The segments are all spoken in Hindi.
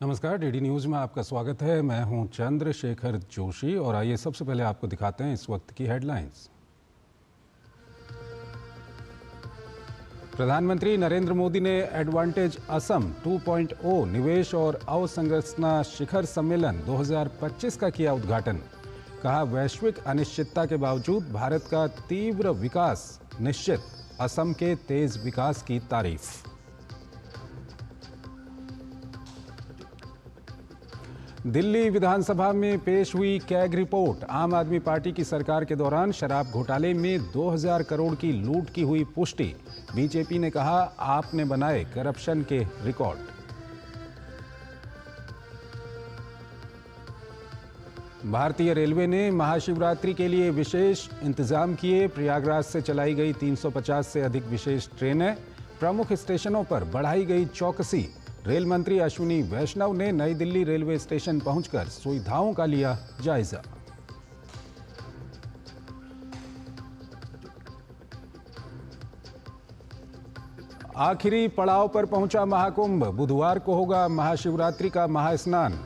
नमस्कार, डीडी न्यूज़ में आपका स्वागत है। मैं हूं चंद्रशेखर जोशी और आइए सबसे पहले आपको दिखाते हैं इस वक्त की हेडलाइंस। प्रधानमंत्री नरेंद्र मोदी ने एडवांटेज असम 2.0 निवेश और अवसंरचना शिखर सम्मेलन 2025 का किया उद्घाटन। कहा, वैश्विक अनिश्चितता के बावजूद भारत का तीव्र विकास निश्चित, असम के तेज विकास की तारीफ। दिल्ली विधानसभा में पेश हुई कैग रिपोर्ट। आम आदमी पार्टी की सरकार के दौरान शराब घोटाले में 2000 करोड़ की लूट की हुई पुष्टि। बीजेपी ने कहा, आपने बनाए करप्शन के रिकॉर्ड। भारतीय रेलवे ने महाशिवरात्रि के लिए विशेष इंतजाम किए। प्रयागराज से चलाई गई 350 से अधिक विशेष ट्रेनें। प्रमुख स्टेशनों पर बढ़ाई गई चौकसी। रेल मंत्री अश्विनी वैष्णव ने नई दिल्ली रेलवे स्टेशन पहुंचकर सुविधाओं का लिया जायजा। आखिरी पड़ाव पर पहुंचा महाकुंभ। बुधवार को होगा महाशिवरात्रि का महास्नान।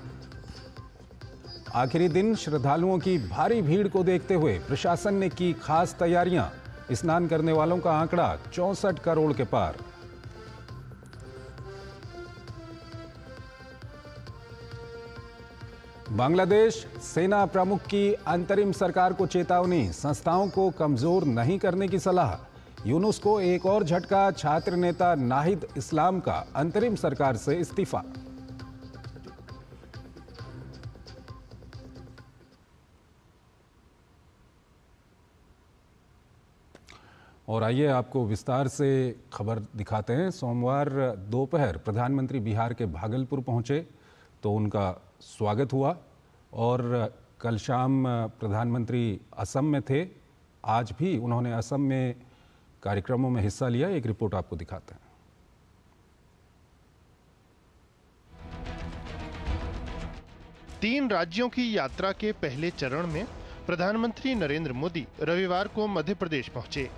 आखिरी दिन श्रद्धालुओं की भारी भीड़ को देखते हुए प्रशासन ने की खास तैयारियां। स्नान करने वालों का आंकड़ा 64 करोड़ के पार। बांग्लादेश सेना प्रमुख की अंतरिम सरकार को चेतावनी। संस्थाओं को कमजोर नहीं करने की सलाह। यूनुस को एक और झटका। छात्र नेता नाहिद इस्लाम का अंतरिम सरकार से इस्तीफा। और आइए आपको विस्तार से खबर दिखाते हैं। सोमवार दोपहर प्रधानमंत्री बिहार के भागलपुर पहुंचे तो उनका स्वागत हुआ और कल शाम प्रधानमंत्री असम में थे। आज भी उन्होंने असम में कार्यक्रमों में हिस्सा लिया। एक रिपोर्ट आपको दिखाते हैं। तीन राज्यों की यात्रा के पहले चरण में प्रधानमंत्री नरेंद्र मोदी रविवार को मध्य प्रदेश पहुंचे।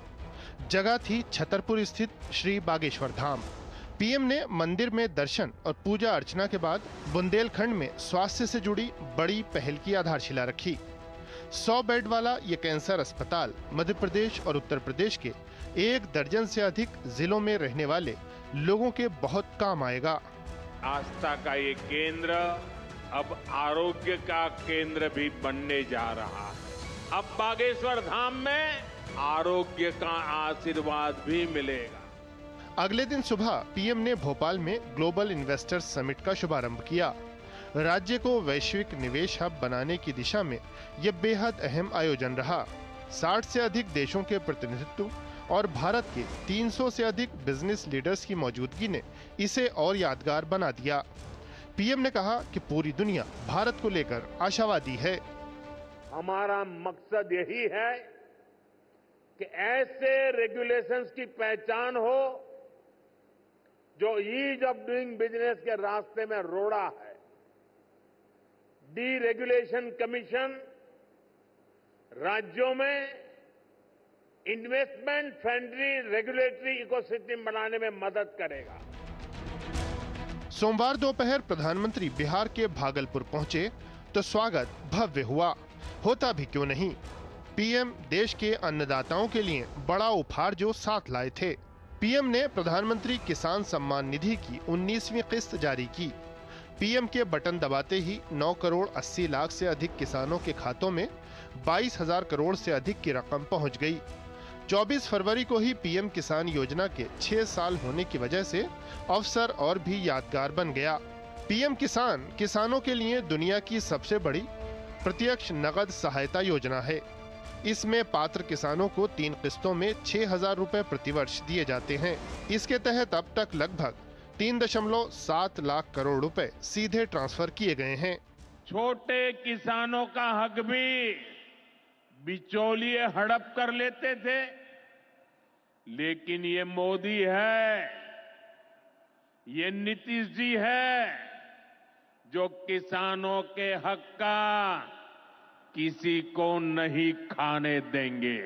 जगह थी छतरपुर स्थित श्री बागेश्वर धाम। पीएम ने मंदिर में दर्शन और पूजा अर्चना के बाद बुंदेलखंड में स्वास्थ्य से जुड़ी बड़ी पहल की आधारशिला रखी। 100 बेड वाला ये कैंसर अस्पताल मध्य प्रदेश और उत्तर प्रदेश के 1 दर्जन से अधिक जिलों में रहने वाले लोगों के बहुत काम आएगा। आस्था का ये केंद्र अब आरोग्य का केंद्र भी बनने जा रहा है। अब बागेश्वर धाम में आरोग्य का आशीर्वाद भी मिलेगा। अगले दिन सुबह पीएम ने भोपाल में ग्लोबल इन्वेस्टर्स समिट का शुभारंभ किया। राज्य को वैश्विक निवेश हब बनाने की दिशा में यह बेहद अहम आयोजन रहा। 60 से अधिक देशों के प्रतिनिधित्व और भारत के 300 से अधिक बिजनेस लीडर्स की मौजूदगी ने इसे और यादगार बना दिया। पीएम ने कहा कि पूरी दुनिया भारत को लेकर आशावादी है। हमारा मकसद यही है कि ऐसे रेगुलेशंस की पहचान हो जो ईज ऑफ डूइंग बिजनेस के रास्ते में रोड़ा है। डीरेगुलेशन कमीशन राज्यों में इन्वेस्टमेंट फ्रेंडली रेगुलेटरी इकोसिस्टम बनाने में मदद करेगा। सोमवार दोपहर प्रधानमंत्री बिहार के भागलपुर पहुंचे तो स्वागत भव्य हुआ। होता भी क्यों नहीं। पीएम देश के अन्नदाताओं के लिए बड़ा उपहार जो साथ लाए थे। पीएम ने प्रधानमंत्री किसान सम्मान निधि की 19वीं किस्त जारी की। पीएम के बटन दबाते ही 9 करोड़ 80 लाख से अधिक किसानों के खातों में 22,000 करोड़ से अधिक की रकम पहुंच गई। 24 फरवरी को ही पीएम किसान योजना के 6 साल होने की वजह से अवसर और भी यादगार बन गया। पीएम किसान किसानों के लिए दुनिया की सबसे बड़ी प्रत्यक्ष नगद सहायता योजना है। इसमें पात्र किसानों को 3 किस्तों में 6,000 रुपए प्रतिवर्ष दिए जाते हैं। इसके तहत अब तक लगभग 3.7 लाख करोड़ रुपए सीधे ट्रांसफर किए गए हैं। छोटे किसानों का हक भी बिचौलिए हड़प कर लेते थे, लेकिन ये मोदी है, ये नीतीश जी है जो किसानों के हक का किसी को नहीं खाने देंगे।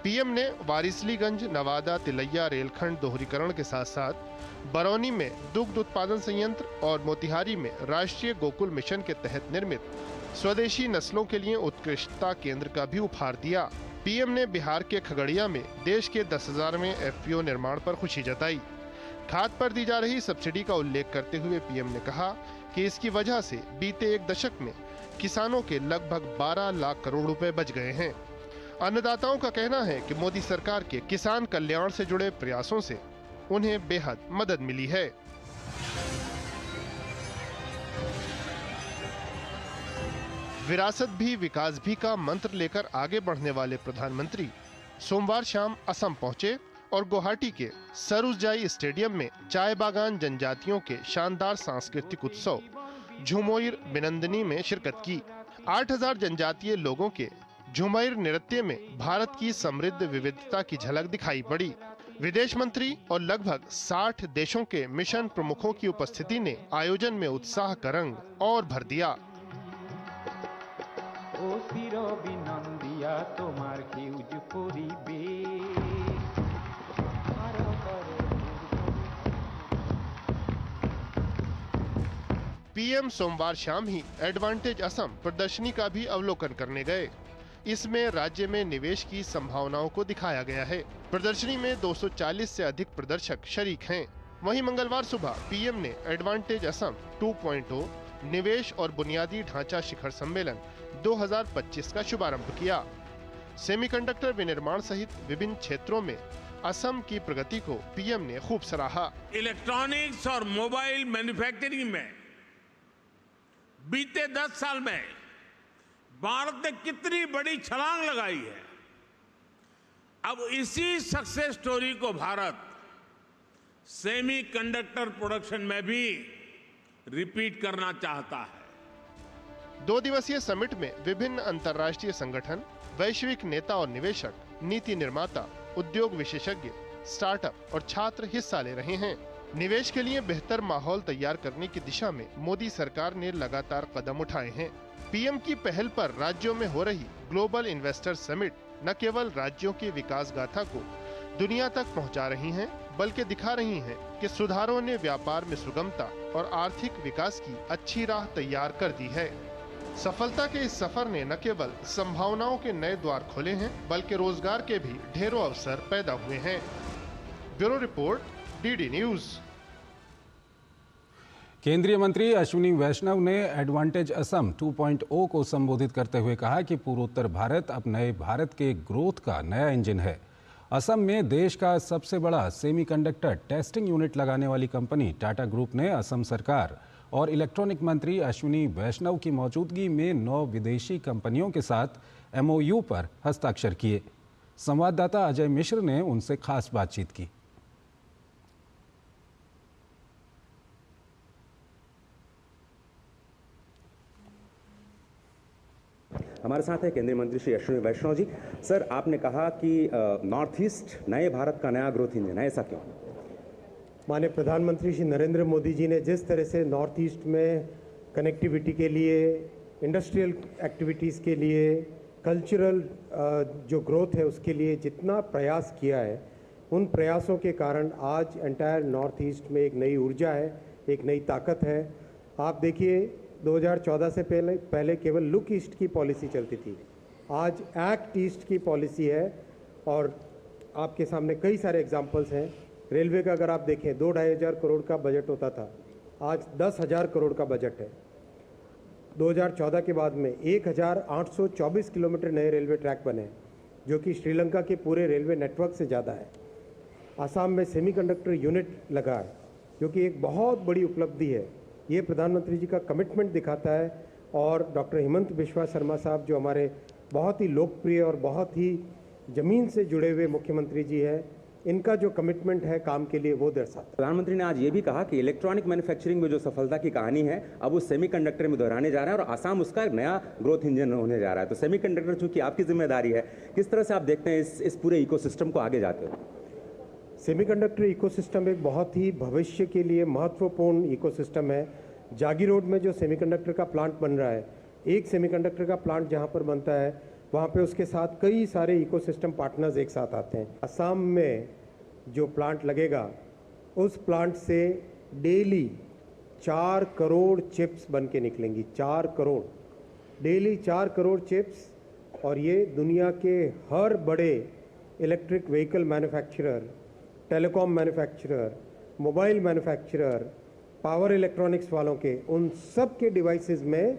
पीएम ने वारिसलीगंज नवादा तिलैया रेलखंड दोहरीकरण के साथ साथ बरौनी में दुग्ध उत्पादन संयंत्र और मोतिहारी में राष्ट्रीय गोकुल मिशन के तहत निर्मित स्वदेशी नस्लों के लिए उत्कृष्टता केंद्र का भी उपहार दिया। पीएम ने बिहार के खगड़िया में देश के 10,000वें एफपीओ निर्माण पर खुशी जताई। खाद पर दी जा रही सब्सिडी का उल्लेख करते हुए पीएम ने कहा कि इसकी वजह से बीते एक दशक में किसानों के लगभग 12 लाख करोड़ रुपए बच गए हैं। अन्नदाताओं का कहना है कि मोदी सरकार के किसान कल्याण से जुड़े प्रयासों से उन्हें बेहद मदद मिली है। विरासत भी विकास भी का मंत्र लेकर आगे बढ़ने वाले प्रधानमंत्री सोमवार शाम असम पहुंचे और गुवाहाटी के सरुसजाई स्टेडियम में चाय बागान जनजातियों के शानदार सांस्कृतिक उत्सव झुमोइर बिनंदनी में शिरकत की। 8,000 जनजातीय लोगों के झुमोइर नृत्य में भारत की समृद्ध विविधता की झलक दिखाई पड़ी। विदेश मंत्री और लगभग 60 देशों के मिशन प्रमुखों की उपस्थिति ने आयोजन में उत्साह का रंग और भर दिया। पीएम सोमवार शाम ही एडवांटेज असम प्रदर्शनी का भी अवलोकन करने गए। इसमें राज्य में निवेश की संभावनाओं को दिखाया गया है। प्रदर्शनी में 240 से अधिक प्रदर्शक शरीक हैं। वहीं मंगलवार सुबह पीएम ने एडवांटेज असम 2.0 निवेश और बुनियादी ढांचा शिखर सम्मेलन 2025 का शुभारंभ किया। सेमीकंडक्टर विनिर्माण सहित विभिन्न क्षेत्रों में असम की प्रगति को पीएम ने खूब सराहा। इलेक्ट्रॉनिक्स और मोबाइल मैन्युफैक्चरिंग में बीते 10 साल में भारत ने कितनी बड़ी छलांग लगाई है। अब इसी सक्सेस स्टोरी को भारत सेमीकंडक्टर प्रोडक्शन में भी रिपीट करना चाहता है। 2 दिवसीय समिट में विभिन्न अंतर्राष्ट्रीय संगठन, वैश्विक नेता और निवेशक, नीति निर्माता, उद्योग विशेषज्ञ, स्टार्टअप और छात्र हिस्सा ले रहे हैं। निवेश के लिए बेहतर माहौल तैयार करने की दिशा में मोदी सरकार ने लगातार कदम उठाए हैं। पीएम की पहल पर राज्यों में हो रही ग्लोबल इन्वेस्टर समिट न केवल राज्यों की विकास गाथा को दुनिया तक पहुंचा रही हैं, बल्कि दिखा रही हैं कि सुधारों ने व्यापार में सुगमता और आर्थिक विकास की अच्छी राह तैयार कर दी है। सफलता के इस सफर ने न केवल संभावनाओं के नए द्वार खोले हैं, बल्कि रोजगार के भी ढेरों अवसर पैदा हुए हैं। Bureau report, DD news. केंद्रीय मंत्री अश्विनी वैष्णव ने एडवांटेज असम 2.0 को संबोधित करते हुए कहा कि पूर्वोत्तर भारत अब नए भारत के ग्रोथ का नया इंजन है। असम में देश का सबसे बड़ा सेमीकंडक्टर टेस्टिंग यूनिट लगाने वाली कंपनी टाटा ग्रुप ने असम सरकार और इलेक्ट्रॉनिक मंत्री अश्विनी वैष्णव की मौजूदगी में 9 विदेशी कंपनियों के साथ MOU पर हस्ताक्षर किए। संवाददाता अजय मिश्र ने उनसे खास बातचीत की। हमारे साथ है केंद्रीय मंत्री श्री अश्विनी वैष्णव जी। सर, आपने कहा कि नॉर्थ ईस्ट नए भारत का नया ग्रोथ इंजन है, ऐसा क्यों? माननीय प्रधानमंत्री श्री नरेंद्र मोदी जी ने जिस तरह से नॉर्थ ईस्ट में कनेक्टिविटी के लिए, इंडस्ट्रियल एक्टिविटीज़ के लिए, कल्चरल जो ग्रोथ है उसके लिए जितना प्रयास किया है, उन प्रयासों के कारण आज एंटायर नॉर्थ ईस्ट में एक नई ऊर्जा है, एक नई ताकत है। आप देखिए 2014 से पहले केवल लुक ईस्ट की पॉलिसी चलती थी, आज एक्ट ईस्ट की पॉलिसी है और आपके सामने कई सारे एग्जांपल्स हैं। रेलवे का अगर आप देखें 2-2.5 हज़ार करोड़ का बजट होता था, आज 10,000 करोड़ का बजट है। 2014 के बाद में 1,824 किलोमीटर नए रेलवे ट्रैक बने, जो कि श्रीलंका के पूरे रेलवे नेटवर्क से ज़्यादा है। आसाम में सेमीकंडक्टर यूनिट लगा है, जो कि एक बहुत बड़ी उपलब्धि है। ये प्रधानमंत्री जी का कमिटमेंट दिखाता है और डॉक्टर हिमंत बिश्वा शर्मा साहब जो हमारे बहुत ही लोकप्रिय और बहुत ही ज़मीन से जुड़े हुए मुख्यमंत्री जी हैं, इनका जो कमिटमेंट है काम के लिए वो दर्शाता है। प्रधानमंत्री ने आज ये भी कहा कि इलेक्ट्रॉनिक मैन्युफैक्चरिंग में जो सफलता की कहानी है अब वो सेमीकंडक्टर में दोहराने जा रहा है और आसाम उसका एक नया ग्रोथ इंजन होने जा रहा है। तो सेमीकंडक्टर चूंकि आपकी जिम्मेदारी है, किस तरह से आप देखते हैं इस पूरे इकोसिस्टम को आगे जाते हो? सेमीकंडक्टर इकोसिस्टम एक बहुत ही भविष्य के लिए महत्वपूर्ण इकोसिस्टम है। जागी रोड में जो सेमीकंडक्टर का प्लांट बन रहा है, एक सेमीकंडक्टर का प्लांट जहां पर बनता है वहाँ पे उसके साथ कई सारे इकोसिस्टम पार्टनर्स एक साथ आते हैं। असम में जो प्लांट लगेगा उस प्लांट से डेली 4 करोड़ चिप्स बन के निकलेंगी। 4 करोड़ डेली 4 करोड़ चिप्स। और ये दुनिया के हर बड़े electric vehicle manufacturer, telecom manufacturer, mobile manufacturer, power electronics वालों के, उन सब के डिवाइसेस में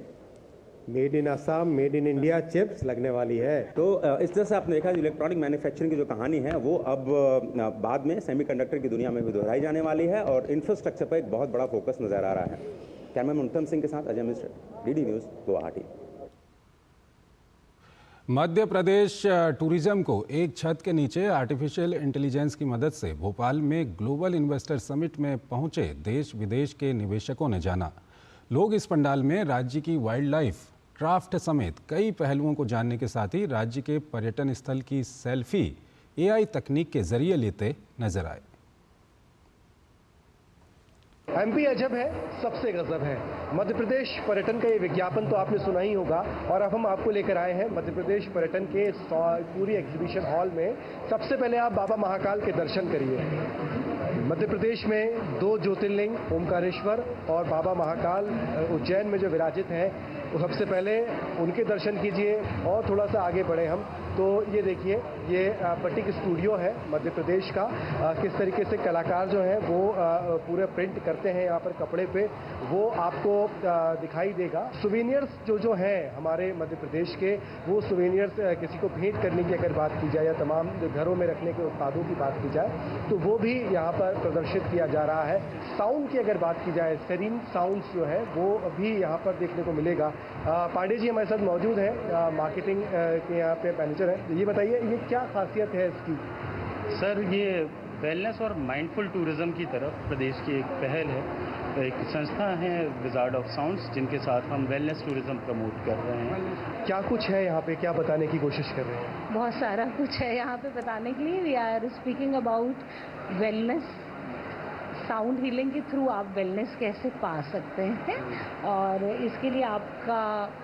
made in Assam, made in India chips लगने वाली है। तो इस तरह से आपने देखा जो इलेक्ट्रॉनिक मैन्युफैक्चरिंग की जो कहानी है वो अब बाद में सेमीकंडक्टर की दुनिया में भी दोहराई जाने वाली है और इंफ्रास्ट्रक्चर पर एक बहुत बड़ा फोकस नजर आ रहा है। कैमरामैन उत्तम सिंह के साथ Ajay Mishra, DD news, Guwahati. Madhya Pradesh tourism को एक छत के नीचे आर्टिफिशियल इंटेलिजेंस की मदद से भोपाल में ग्लोबल इन्वेस्टर समिट में पहुंचे देश विदेश के निवेशकों ने जाना। लोग इस पंडाल में राज्य की वाइल्ड लाइफ, क्राफ्ट समेत कई पहलुओं को जानने के साथ ही राज्य के पर्यटन स्थल की सेल्फी एआई तकनीक के जरिए लेते नजर आए। एमपी अजब है, सबसे गजब है। मध्य प्रदेश पर्यटन का ये विज्ञापन तो आपने सुना ही होगा और अब हम आपको लेकर आए हैं मध्य प्रदेश पर्यटन के पूरी एग्जीबिशन हॉल में। सबसे पहले आप बाबा महाकाल के दर्शन करिए। मध्य प्रदेश में 2 ज्योतिर्लिंग ओमकारेश्वर और बाबा महाकाल उज्जैन में जो विराजित हैं, तो सबसे पहले उनके दर्शन कीजिए और थोड़ा सा आगे बढ़े हम तो ये देखिए, ये पटिक स्टूडियो है मध्य प्रदेश का। किस तरीके से कलाकार जो हैं वो पूरे प्रिंट करते हैं यहाँ पर कपड़े पे, वो आपको दिखाई देगा। सुवेनियर्स जो हैं हमारे मध्य प्रदेश के, वो सुवेनियर्स किसी को भेंट करने की अगर बात की जाए या तमाम घरों में रखने के उत्पादों की बात की जाए तो वो भी यहाँ पर प्रदर्शित किया जा रहा है। साउंड की अगर बात की जाए, सेरीन साउंड्स जो है वो भी यहाँ पर देखने को मिलेगा। पांडे जी हमारे साथ मौजूद हैं, मार्केटिंग के यहाँ पे मैनेजर हैं। ये बताइए, ये क्या खासियत है इसकी? सर, ये वेलनेस और माइंडफुल टूरिज्म की तरफ प्रदेश की एक पहल है। एक संस्था है विजार्ड ऑफ साउंड्स, जिनके साथ हम वेलनेस टूरिज्म प्रमोट कर रहे हैं। क्या कुछ है यहाँ पे, क्या बताने की कोशिश कर रहे हैं? बहुत सारा कुछ है यहाँ पे बताने के लिए। We are speaking about wellness, sound healing के थ्रू आप वेलनेस कैसे पा सकते हैं, और इसके लिए आपका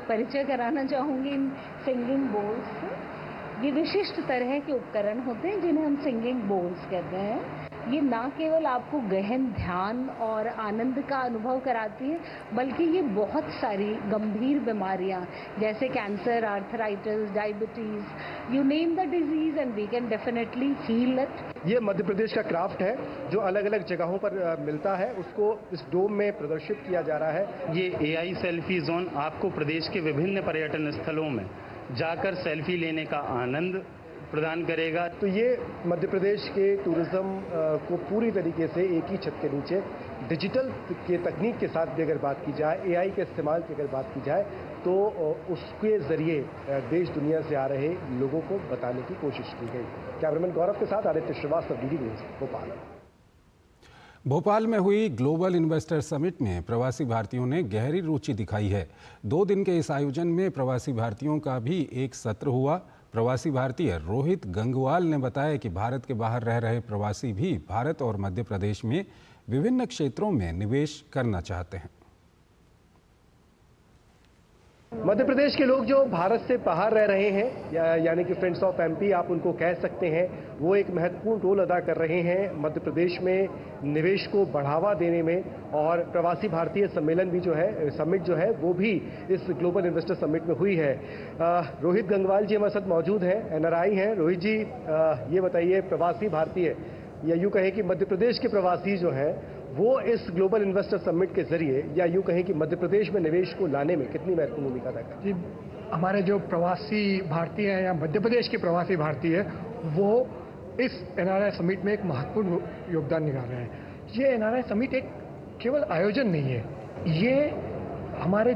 परिचय कराना चाहूँगी इन सिंगिंग बोल्स से। ये विशिष्ट तरह के उपकरण होते हैं जिन्हें हम सिंगिंग बोल्स कहते हैं। ये ना केवल आपको गहन ध्यान और आनंद का अनुभव कराती है, बल्कि ये बहुत सारी गंभीर बीमारियां जैसे cancer, arthritis, diabetes, you name the disease and we can definitely heal it. ये मध्य प्रदेश का क्राफ्ट है जो अलग अलग जगहों पर मिलता है, उसको इस डोम में प्रदर्शित किया जा रहा है। ये एआई सेल्फी जोन आपको प्रदेश के विभिन्न पर्यटन स्थलों में जाकर सेल्फी लेने का आनंद प्रदान करेगा। तो ये मध्य प्रदेश के टूरिज्म को पूरी तरीके से एक ही छत के नीचे डिजिटल के तकनीक के साथ भी अगर बात की जाए, एआई के इस्तेमाल की अगर बात की जाए, तो उसके जरिए देश दुनिया से आ रहे लोगों को बताने की कोशिश की गई। कैमरामैन गौरव के साथ आदित्य श्रीवास्तव, डीडी न्यूज़, भोपाल। भोपाल में हुई ग्लोबल इन्वेस्टर समिट में प्रवासी भारतीयों ने गहरी रुचि दिखाई है। 2 दिन के इस आयोजन में प्रवासी भारतीयों का भी एक सत्र हुआ। प्रवासी भारतीय रोहित गंगवाल ने बताया कि भारत के बाहर रह रहे प्रवासी भी भारत और मध्य प्रदेश में विभिन्न क्षेत्रों में निवेश करना चाहते हैं। मध्य प्रदेश के लोग जो भारत से बाहर रह रहे हैं, यानी कि फ्रेंड्स ऑफ एमपी आप उनको कह सकते हैं, वो एक महत्वपूर्ण रोल अदा कर रहे हैं मध्य प्रदेश में निवेश को बढ़ावा देने में। और प्रवासी भारतीय सम्मेलन भी जो है, समिट जो है, वो भी इस ग्लोबल इन्वेस्टर समिट में हुई है। रोहित गंगवाल जी हमारे साथ मौजूद हैं, एनआरआई हैं। रोहित जी, ये बताइए, प्रवासी भारतीय या यूँ कहें कि मध्य प्रदेश के प्रवासी जो हैं, वो इस ग्लोबल इन्वेस्टर समिट के जरिए या यूँ कहें कि मध्य प्रदेश में निवेश को लाने में कितनी महत्वपूर्ण भूमिका अदा करते हैं? हमारे जो प्रवासी भारतीय हैं या मध्य प्रदेश के प्रवासी भारतीय, वो इस एनआरआई समिट में एक महत्वपूर्ण योगदान निकाल रहे हैं। ये एनआरआई समिट एक केवल आयोजन नहीं है, ये हमारे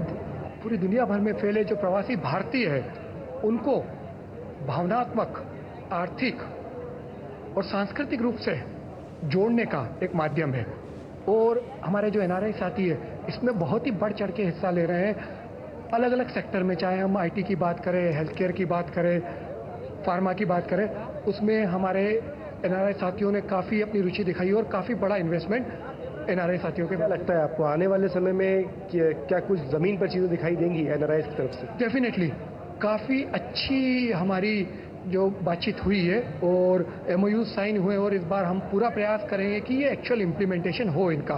पूरी दुनिया भर में फैले जो प्रवासी भारतीय हैं उनको भावनात्मक, आर्थिक और सांस्कृतिक रूप से जोड़ने का एक माध्यम है। और हमारे जो एनआरआई साथी है, इसमें बहुत ही बढ़ चढ़ के हिस्सा ले रहे हैं अलग अलग सेक्टर में, चाहे हम आईटी की बात करें, हेल्थ केयर की बात करें, फार्मा की बात करें, उसमें हमारे एनआरआई साथियों ने काफ़ी अपनी रुचि दिखाई और काफ़ी बड़ा इन्वेस्टमेंट एनआरआई साथियों के। क्या लगता है आपको आने वाले समय में क्या कुछ ज़मीन पर चीज़ें दिखाई देंगी एनआरआई की तरफ से? डेफिनेटली काफ़ी अच्छी हमारी जो बातचीत हुई है और MOU साइन हुए और इस बार हम पूरा प्रयास करेंगे कि ये एक्चुअल इम्प्लीमेंटेशन हो इनका,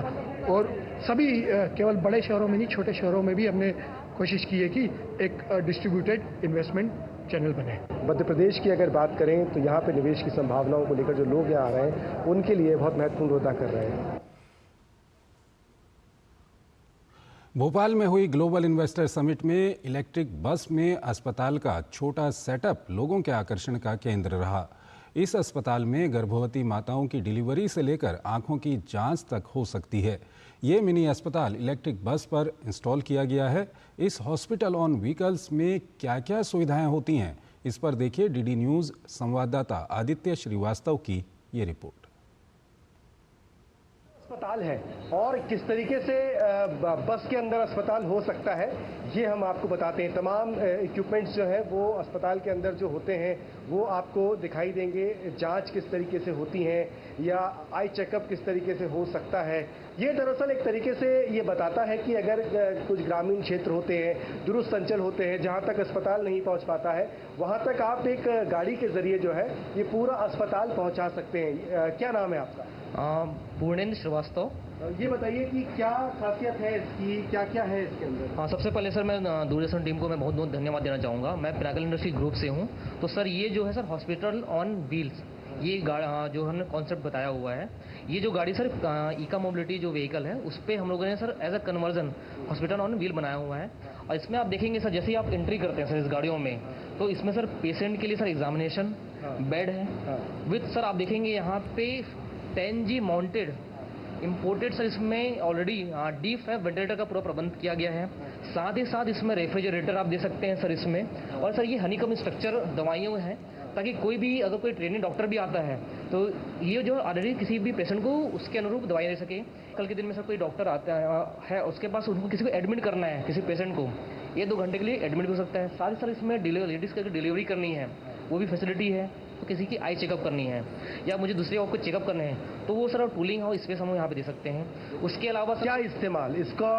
और सभी केवल बड़े शहरों में नहीं छोटे शहरों में भी हमने कोशिश की है कि एक डिस्ट्रीब्यूटेड इन्वेस्टमेंट चैनल बने। मध्य प्रदेश की अगर बात करें तो यहाँ पे निवेश की संभावनाओं को लेकर जो लोग यहाँ आ रहे हैं उनके लिए बहुत महत्वपूर्ण रोल अदा कर रहे हैं। भोपाल में हुई ग्लोबल इन्वेस्टर समिट में इलेक्ट्रिक बस में अस्पताल का छोटा सेटअप लोगों के आकर्षण का केंद्र रहा। इस अस्पताल में गर्भवती माताओं की डिलीवरी से लेकर आंखों की जांच तक हो सकती है। ये मिनी अस्पताल इलेक्ट्रिक बस पर इंस्टॉल किया गया है। इस हॉस्पिटल ऑन व्हीकल्स में क्या क्या सुविधाएं होती हैं, इस पर देखिए DD न्यूज़ संवाददाता आदित्य श्रीवास्तव की ये रिपोर्ट। अस्पताल है और किस तरीके से बस के अंदर अस्पताल हो सकता है ये हम आपको बताते हैं। तमाम इक्विपमेंट्स जो है वो अस्पताल के अंदर जो होते हैं वो आपको दिखाई देंगे। जांच किस तरीके से होती हैं या आई चेकअप किस तरीके से हो सकता है, ये दरअसल एक तरीके से ये बताता है कि अगर कुछ ग्रामीण क्षेत्र होते हैं, दुरुस्त अंचल होते हैं जहाँ तक अस्पताल नहीं पहुँच पाता है, वहाँ तक आप एक गाड़ी के जरिए जो है ये पूरा अस्पताल पहुँचा सकते हैं। क्या नाम है आपका? पूर्णेंद्र श्रीवास्तव। ये बताइए कि क्या खासियत है इसकी, क्या क्या है इसके अंदर? हाँ, सबसे पहले सर मैं दूरदर्शन टीम को मैं बहुत बहुत धन्यवाद देना चाहूँगा। मैं पिनाकल इंडस्ट्री ग्रुप से हूँ। तो सर ये जो है सर हॉस्पिटल ऑन व्हील्स, ये जो हमने कॉन्सेप्ट बताया हुआ है, ये जो गाड़ी सर ईका मोबिलिटी जो व्हीकल है उस पर हम लोगों ने sir as a conversion hospital on wheel बनाया हुआ है। और इसमें आप देखेंगे सर जैसे ही आप एंट्री करते हैं सर इस गाड़ियों में, तो इसमें सर पेशेंट के लिए सर एग्जामिनेशन बेड है विथ सर आप देखेंगे यहाँ पे 10G माउंटेड इम्पोर्टेड सर इसमें ऑलरेडी डीप है वेंटिलेटर का पूरा प्रबंध किया गया है। साथ ही साथ इसमें रेफ्रिजरेटर आप दे सकते हैं सर इसमें। और सर ये हनीकम स्ट्रक्चर दवाइयों हैं ताकि कोई भी अगर कोई ट्रेनिंग डॉक्टर भी आता है तो ये जो ऑलरेडी किसी भी पेशेंट को उसके अनुरूप दवाई दे सके। कल के दिन में सर कोई डॉक्टर आता है उसके पास उनको किसी को एडमिट करना है, किसी पेशेंट को, ये 2 घंटे के लिए एडमिट हो सकता है। साथ ही सर इसमें लेडीज़ की डिलीवरी करनी है वो भी फैसिलिटी है। तो किसी की आई चेकअप करनी है या मुझे दूसरे आपको चेकअप करने हैं तो वो सर टूलिंग और स्पेस हम यहाँ पे दे सकते हैं। उसके अलावा क्या इस्तेमाल इसका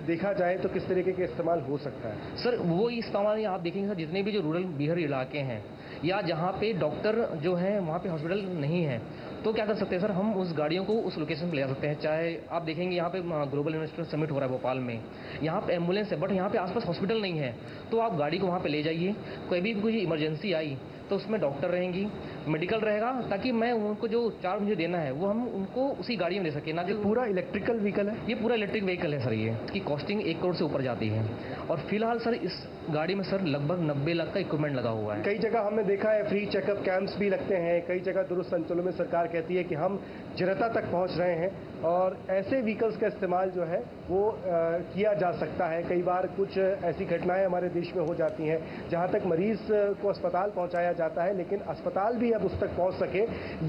देखा जाए तो किस तरीके के इस्तेमाल हो सकता है? सर वो इस्तेमाल आप देखेंगे सर जितने भी जो रूरल बिहार इलाके हैं या जहाँ पे डॉक्टर जो है वहाँ पे हॉस्पिटल नहीं है तो क्या कर सकते हैं सर, हम उस गाड़ियों को उस लोकेशन पे ले जा सकते हैं। चाहे आप देखेंगे यहाँ पे ग्लोबल इन्वेस्टर समिट हो रहा है भोपाल में, यहाँ पे एम्बुलेंस है बट यहाँ पे आसपास हॉस्पिटल नहीं है, तो आप गाड़ी को वहाँ पे ले जाइए। कोई भी कोई इमरजेंसी आई तो उसमें डॉक्टर रहेंगी, मेडिकल रहेगा, ताकि मैं उनको जो चार्ज मुझे देना है वो हम उनको उसी गाड़ी में दे सके। ना कि पूरा इलेक्ट्रिकल व्हीकल है, ये पूरा इलेक्ट्रिक व्हीकल है सर। ये इसकी कॉस्टिंग 1 करोड़ से ऊपर जाती है और फिलहाल सर इस गाड़ी में सर लगभग 90 लाख का इक्विपमेंट लगा हुआ है। कई जगह हमने देखा है फ्री चेकअप कैंप्स भी लगते हैं, कई जगह दुरुस्त अंचलों में सरकार कहती है कि हम जनता तक पहुंच रहे हैं और ऐसे व्हीकल्स का इस्तेमाल जो है वो किया जा सकता है। कई बार कुछ ऐसी घटनाएं हमारे देश में हो जाती हैं जहां तक मरीज को अस्पताल पहुंचाया जाता है लेकिन अस्पताल भी अब उस तक पहुंच सके,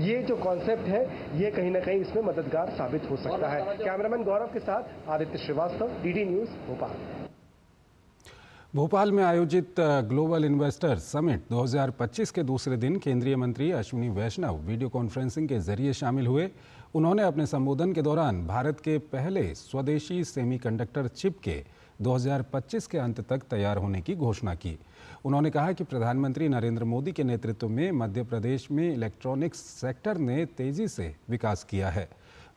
ये जो कॉन्सेप्ट है ये कहीं ना कहीं इसमें मददगार साबित हो सकता है। कैमरामैन गौरव के साथ आदित्य श्रीवास्तव, DD न्यूज़ भोपाल। भोपाल में आयोजित ग्लोबल इन्वेस्टर समिट 2025 के दूसरे दिन केंद्रीय मंत्री अश्विनी वैष्णव वीडियो कॉन्फ्रेंसिंग के जरिए शामिल हुए। उन्होंने अपने संबोधन के दौरान भारत के पहले स्वदेशी सेमीकंडक्टर चिप के 2025 के अंत तक तैयार होने की घोषणा की। उन्होंने कहा कि प्रधानमंत्री नरेंद्र मोदी के नेतृत्व में मध्य प्रदेश में इलेक्ट्रॉनिक्स सेक्टर ने तेजी से विकास किया है।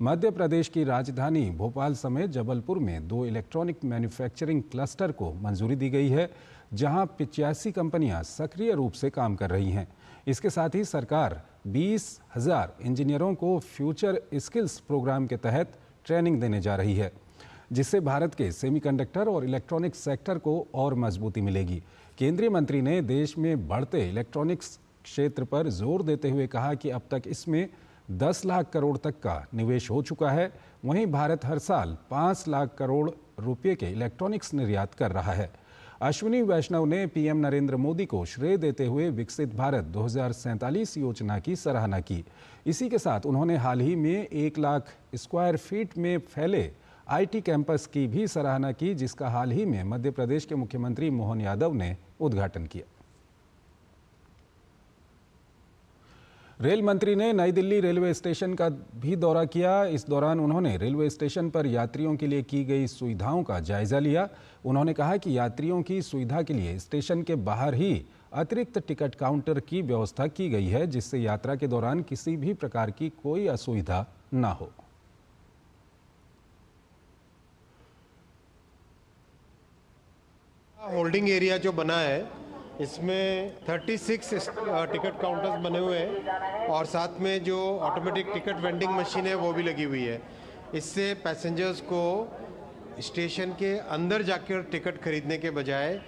मध्य प्रदेश की राजधानी भोपाल समेत जबलपुर में 2 इलेक्ट्रॉनिक मैन्युफैक्चरिंग क्लस्टर को मंजूरी दी गई है, जहां 85 कंपनियां सक्रिय रूप से काम कर रही हैं। इसके साथ ही सरकार 20,000 इंजीनियरों को फ्यूचर स्किल्स प्रोग्राम के तहत ट्रेनिंग देने जा रही है, जिससे भारत के सेमीकंडक्टर और इलेक्ट्रॉनिक सेक्टर को और मजबूती मिलेगी। केंद्रीय मंत्री ने देश में बढ़ते इलेक्ट्रॉनिक्स क्षेत्र पर जोर देते हुए कहा कि अब तक इसमें 10 लाख करोड़ तक का निवेश हो चुका है। वहीं भारत हर साल 5 लाख करोड़ रुपए के इलेक्ट्रॉनिक्स निर्यात कर रहा है। अश्विनी वैष्णव ने पीएम नरेंद्र मोदी को श्रेय देते हुए विकसित भारत 2047 योजना की सराहना की। इसी के साथ उन्होंने हाल ही में 1 लाख स्क्वायर फीट में फैले IT कैंपस की भी सराहना की, जिसका हाल ही में मध्य प्रदेश के मुख्यमंत्री मोहन यादव ने उद्घाटन किया। रेल मंत्री ने नई दिल्ली रेलवे स्टेशन का भी दौरा किया। इस दौरान उन्होंने रेलवे स्टेशन पर यात्रियों के लिए की गई सुविधाओं का जायजा लिया। उन्होंने कहा कि यात्रियों की सुविधा के लिए स्टेशन के बाहर ही अतिरिक्त टिकट काउंटर की व्यवस्था की गई है, जिससे यात्रा के दौरान किसी भी प्रकार की कोई असुविधा न हो। होल्डिंग एरिया जो बना है इसमें 36 टिकट काउंटर्स बने हुए हैं और साथ में जो ऑटोमेटिक टिकट वेंडिंग मशीन है वो भी लगी हुई है। इससे पैसेंजर्स को स्टेशन के अंदर जाकर टिकट खरीदने के बजाय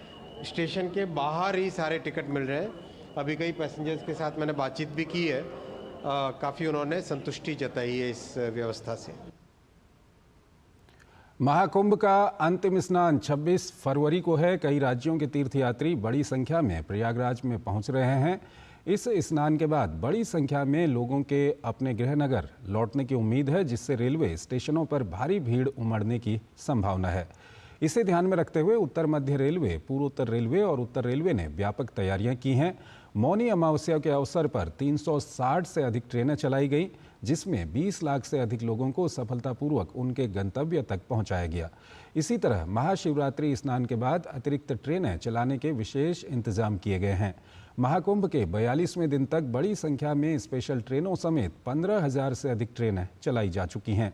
स्टेशन के बाहर ही सारे टिकट मिल रहे हैं। अभी कई पैसेंजर्स के साथ मैंने बातचीत भी की है, काफ़ी उन्होंने संतुष्टि जताई है इस व्यवस्था से। महाकुंभ का अंतिम स्नान 26 फरवरी को है। कई राज्यों के तीर्थयात्री बड़ी संख्या में प्रयागराज में पहुंच रहे हैं। इस स्नान के बाद बड़ी संख्या में लोगों के अपने गृहनगर लौटने की उम्मीद है, जिससे रेलवे स्टेशनों पर भारी भीड़ उमड़ने की संभावना है। इसे ध्यान में रखते हुए उत्तर मध्य रेलवे, पूर्वोत्तर रेलवे और उत्तर रेलवे ने व्यापक तैयारियां की हैं। मौनी अमावस्या के अवसर पर 360 से अधिक ट्रेनें चलाई गई, जिसमें 20 लाख से अधिक लोगों को सफलतापूर्वक उनके गंतव्य तक पहुंचाया गया। इसी तरह महाशिवरात्रि स्नान के बाद अतिरिक्त ट्रेनें चलाने के विशेष इंतजाम किए गए हैं। महाकुंभ के 42वें दिन तक बड़ी संख्या में स्पेशल ट्रेनों समेत 15,000 से अधिक ट्रेनें चलाई जा चुकी हैं।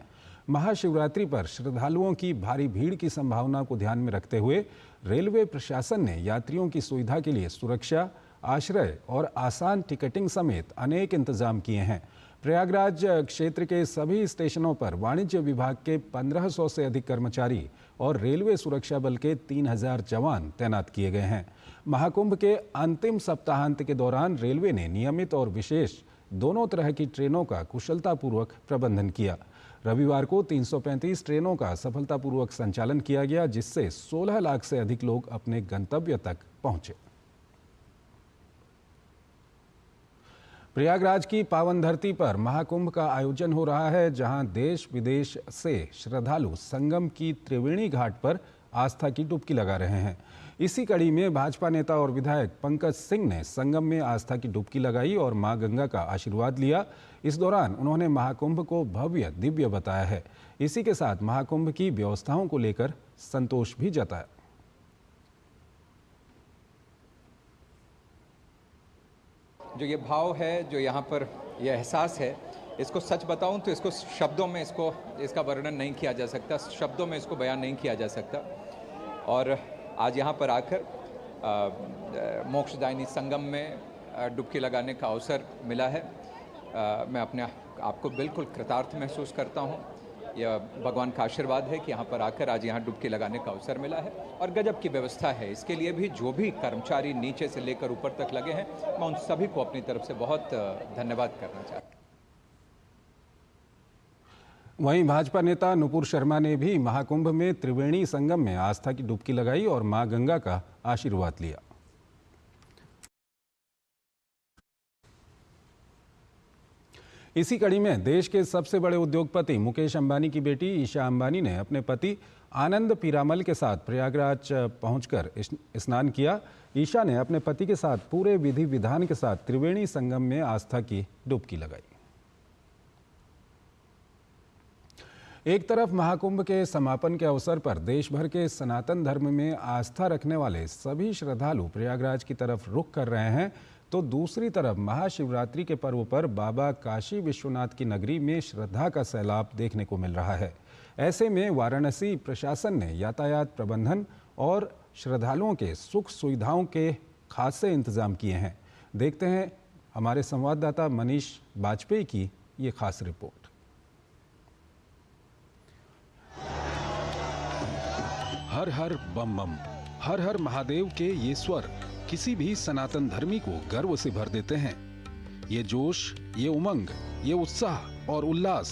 महाशिवरात्रि पर श्रद्धालुओं की भारी भीड़ की संभावना को ध्यान में रखते हुए रेलवे प्रशासन ने यात्रियों की सुविधा के लिए सुरक्षा, आश्रय और आसान टिकटिंग समेत अनेक इंतजाम किए हैं। प्रयागराज क्षेत्र के सभी स्टेशनों पर वाणिज्य विभाग के 1500 से अधिक कर्मचारी और रेलवे सुरक्षा बल के 3000 जवान तैनात किए गए हैं। महाकुंभ के अंतिम सप्ताहांत के दौरान रेलवे ने नियमित और विशेष दोनों तरह की ट्रेनों का कुशलतापूर्वक प्रबंधन किया। रविवार को 335 ट्रेनों का सफलतापूर्वक संचालन किया गया, जिससे 16 लाख से अधिक लोग अपने गंतव्य तक पहुंचे। प्रयागराज की पावन धरती पर महाकुंभ का आयोजन हो रहा है, जहां देश विदेश से श्रद्धालु संगम की त्रिवेणी घाट पर आस्था की डुबकी लगा रहे हैं। इसी कड़ी में भाजपा नेता और विधायक पंकज सिंह ने संगम में आस्था की डुबकी लगाई और मां गंगा का आशीर्वाद लिया। इस दौरान उन्होंने महाकुंभ को भव्य दिव्य बताया है। इसी के साथ महाकुंभ की व्यवस्थाओं को लेकर संतोष भी जताया। जो ये भाव है, जो यहाँ पर यह एहसास है, इसको सच बताऊं तो इसको शब्दों में इसका वर्णन नहीं किया जा सकता, शब्दों में इसको बयान नहीं किया जा सकता। और आज यहाँ पर आकर मोक्षदायिनी संगम में डुबकी लगाने का अवसर मिला है। मैं अपने आप को बिल्कुल कृतार्थ महसूस करता हूँ। यह भगवान का आशीर्वाद है कि यहाँ पर आकर आज यहाँ डुबकी लगाने का अवसर मिला है। और गजब की व्यवस्था है। इसके लिए भी जो भी कर्मचारी नीचे से लेकर ऊपर तक लगे हैं, मैं उन सभी को अपनी तरफ से बहुत धन्यवाद करना चाहता हूँ। वहीं भाजपा नेता नुपुर शर्मा ने भी महाकुंभ में त्रिवेणी संगम में आस्था की डुबकी लगाई और मां गंगा का आशीर्वाद लिया। इसी कड़ी में देश के सबसे बड़े उद्योगपति मुकेश अंबानी की बेटी ईशा अंबानी ने अपने पति आनंद पीरामल के साथ प्रयागराज पहुंचकर स्नान किया। ईशा ने अपने पति के साथ पूरे विधि विधान के साथ त्रिवेणी संगम में आस्था की डुबकी लगाई। एक तरफ महाकुंभ के समापन के अवसर पर देश भर के सनातन धर्म में आस्था रखने वाले सभी श्रद्धालु प्रयागराज की तरफ रुख कर रहे हैं, तो दूसरी तरफ महाशिवरात्रि के पर्व पर बाबा काशी विश्वनाथ की नगरी में श्रद्धा का सैलाब देखने को मिल रहा है। ऐसे में वाराणसी प्रशासन ने यातायात प्रबंधन और श्रद्धालुओं के सुख सुविधाओं के खासे इंतजाम किए हैं। देखते हैं हमारे संवाददाता मनीष बाजपेयी की ये खास रिपोर्ट। हर हर बम बम, हर हर महादेव के ये स्वर किसी भी सनातन धर्मी को गर्व से भर देते हैं। ये जोश, ये उमंग, ये उत्साह और उल्लास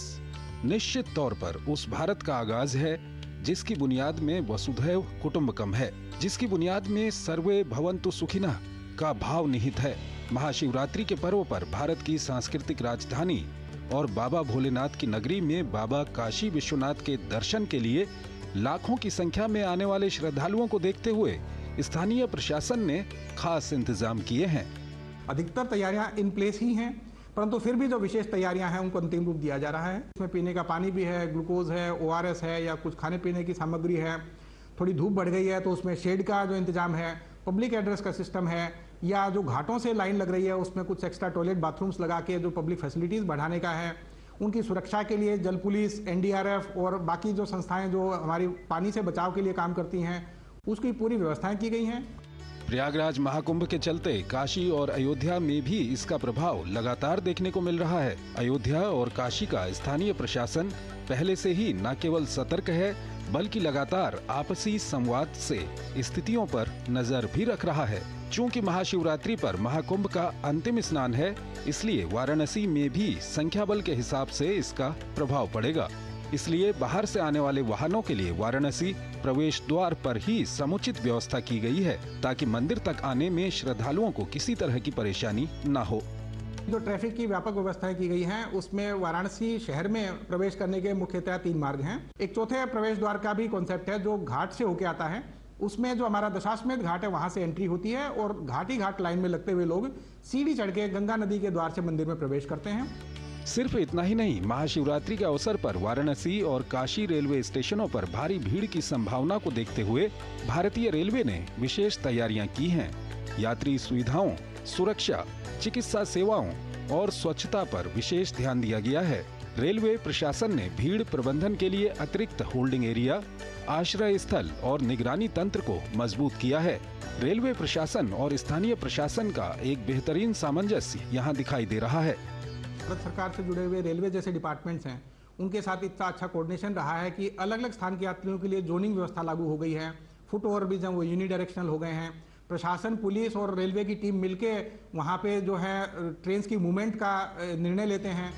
निश्चित तौर पर उस भारत का आगाज है जिसकी बुनियाद में वसुधैव कुटुंबकम है, जिसकी बुनियाद में सर्वे भवन्तु सुखिनः का भाव निहित है। महाशिवरात्रि के पर्व पर भारत की सांस्कृतिक राजधानी और बाबा भोलेनाथ की नगरी में बाबा काशी विश्वनाथ के दर्शन के लिए लाखों की संख्या में आने वाले श्रद्धालुओं को देखते हुए स्थानीय प्रशासन ने खास इंतजाम किए हैं। अधिकतर तैयारियां इन प्लेस ही हैं। परंतु फिर भी जो विशेष तैयारियां हैं उनको अंतिम रूप दिया जा रहा है। इसमें पीने का पानी भी है, ग्लूकोज है, ORS है या कुछ खाने पीने की सामग्री है। थोड़ी धूप बढ़ गई है तो उसमें शेड का जो इंतजाम है, पब्लिक एड्रेस का सिस्टम है, या जो घाटों से लाइन लग रही है उसमें कुछ एक्स्ट्रा टॉयलेट बाथरूम्स लगा के जो पब्लिक फैसिलिटीज़ बढ़ाने का है। उनकी सुरक्षा के लिए जल पुलिस, NDRF और बाकी जो संस्थाएं जो हमारी पानी से बचाव के लिए काम करती हैं उसकी पूरी व्यवस्थाएं की गई हैं। प्रयागराज महाकुंभ के चलते काशी और अयोध्या में भी इसका प्रभाव लगातार देखने को मिल रहा है। अयोध्या और काशी का स्थानीय प्रशासन पहले से ही न केवल सतर्क है बल्कि लगातार आपसी संवाद से स्थितियों पर नजर भी रख रहा है। चूंकि महाशिवरात्रि पर महाकुंभ का अंतिम स्नान है, इसलिए वाराणसी में भी संख्या बल के हिसाब से इसका प्रभाव पड़ेगा। इसलिए बाहर से आने वाले वाहनों के लिए वाराणसी प्रवेश द्वार पर ही समुचित व्यवस्था की गई है ताकि मंदिर तक आने में श्रद्धालुओं को किसी तरह की परेशानी न हो। जो ट्रैफिक की व्यापक व्यवस्थाएं की गई हैं उसमें वाराणसी शहर में प्रवेश करने के मुख्यतः 3 मार्ग हैं। एक चौथे प्रवेश द्वार का भी कॉन्सेप्ट है जो घाट से होके आता है। उसमें जो हमारा दशाश्वमेध घाट है वहां से एंट्री होती है और घाट ही घाट लाइन में लगते हुए लोग सीढ़ी चढ़ के गंगा नदी के द्वार से मंदिर में प्रवेश करते हैं। सिर्फ इतना ही नहीं, महाशिवरात्रि के अवसर पर वाराणसी और काशी रेलवे स्टेशनों पर भारी भीड़ की संभावना को देखते हुए भारतीय रेलवे ने विशेष तैयारियां की हैं। यात्री सुविधाओं, सुरक्षा, चिकित्सा सेवाओं और स्वच्छता पर विशेष ध्यान दिया गया है। रेलवे प्रशासन ने भीड़ प्रबंधन के लिए अतिरिक्त होल्डिंग एरिया, आश्रय स्थल और निगरानी तंत्र को मजबूत किया है। रेलवे प्रशासन और स्थानीय प्रशासन का एक बेहतरीन सामंजस्य यहाँ दिखाई दे रहा है। भारत सरकार से जुड़े हुए रेलवे जैसे डिपार्टमेंट्स हैं, उनके साथ इतना अच्छा कोऑर्डिनेशन रहा है कि अलग अलग स्थान के यात्रियों के लिए जोनिंग व्यवस्था लागू हो गई है। फुट ओवरब्रिज हैं वो यूनिडायरेक्शनल हो गए हैं। प्रशासन, पुलिस और रेलवे की टीम मिलके वहाँ पे जो है ट्रेन की मूवमेंट का निर्णय लेते हैं।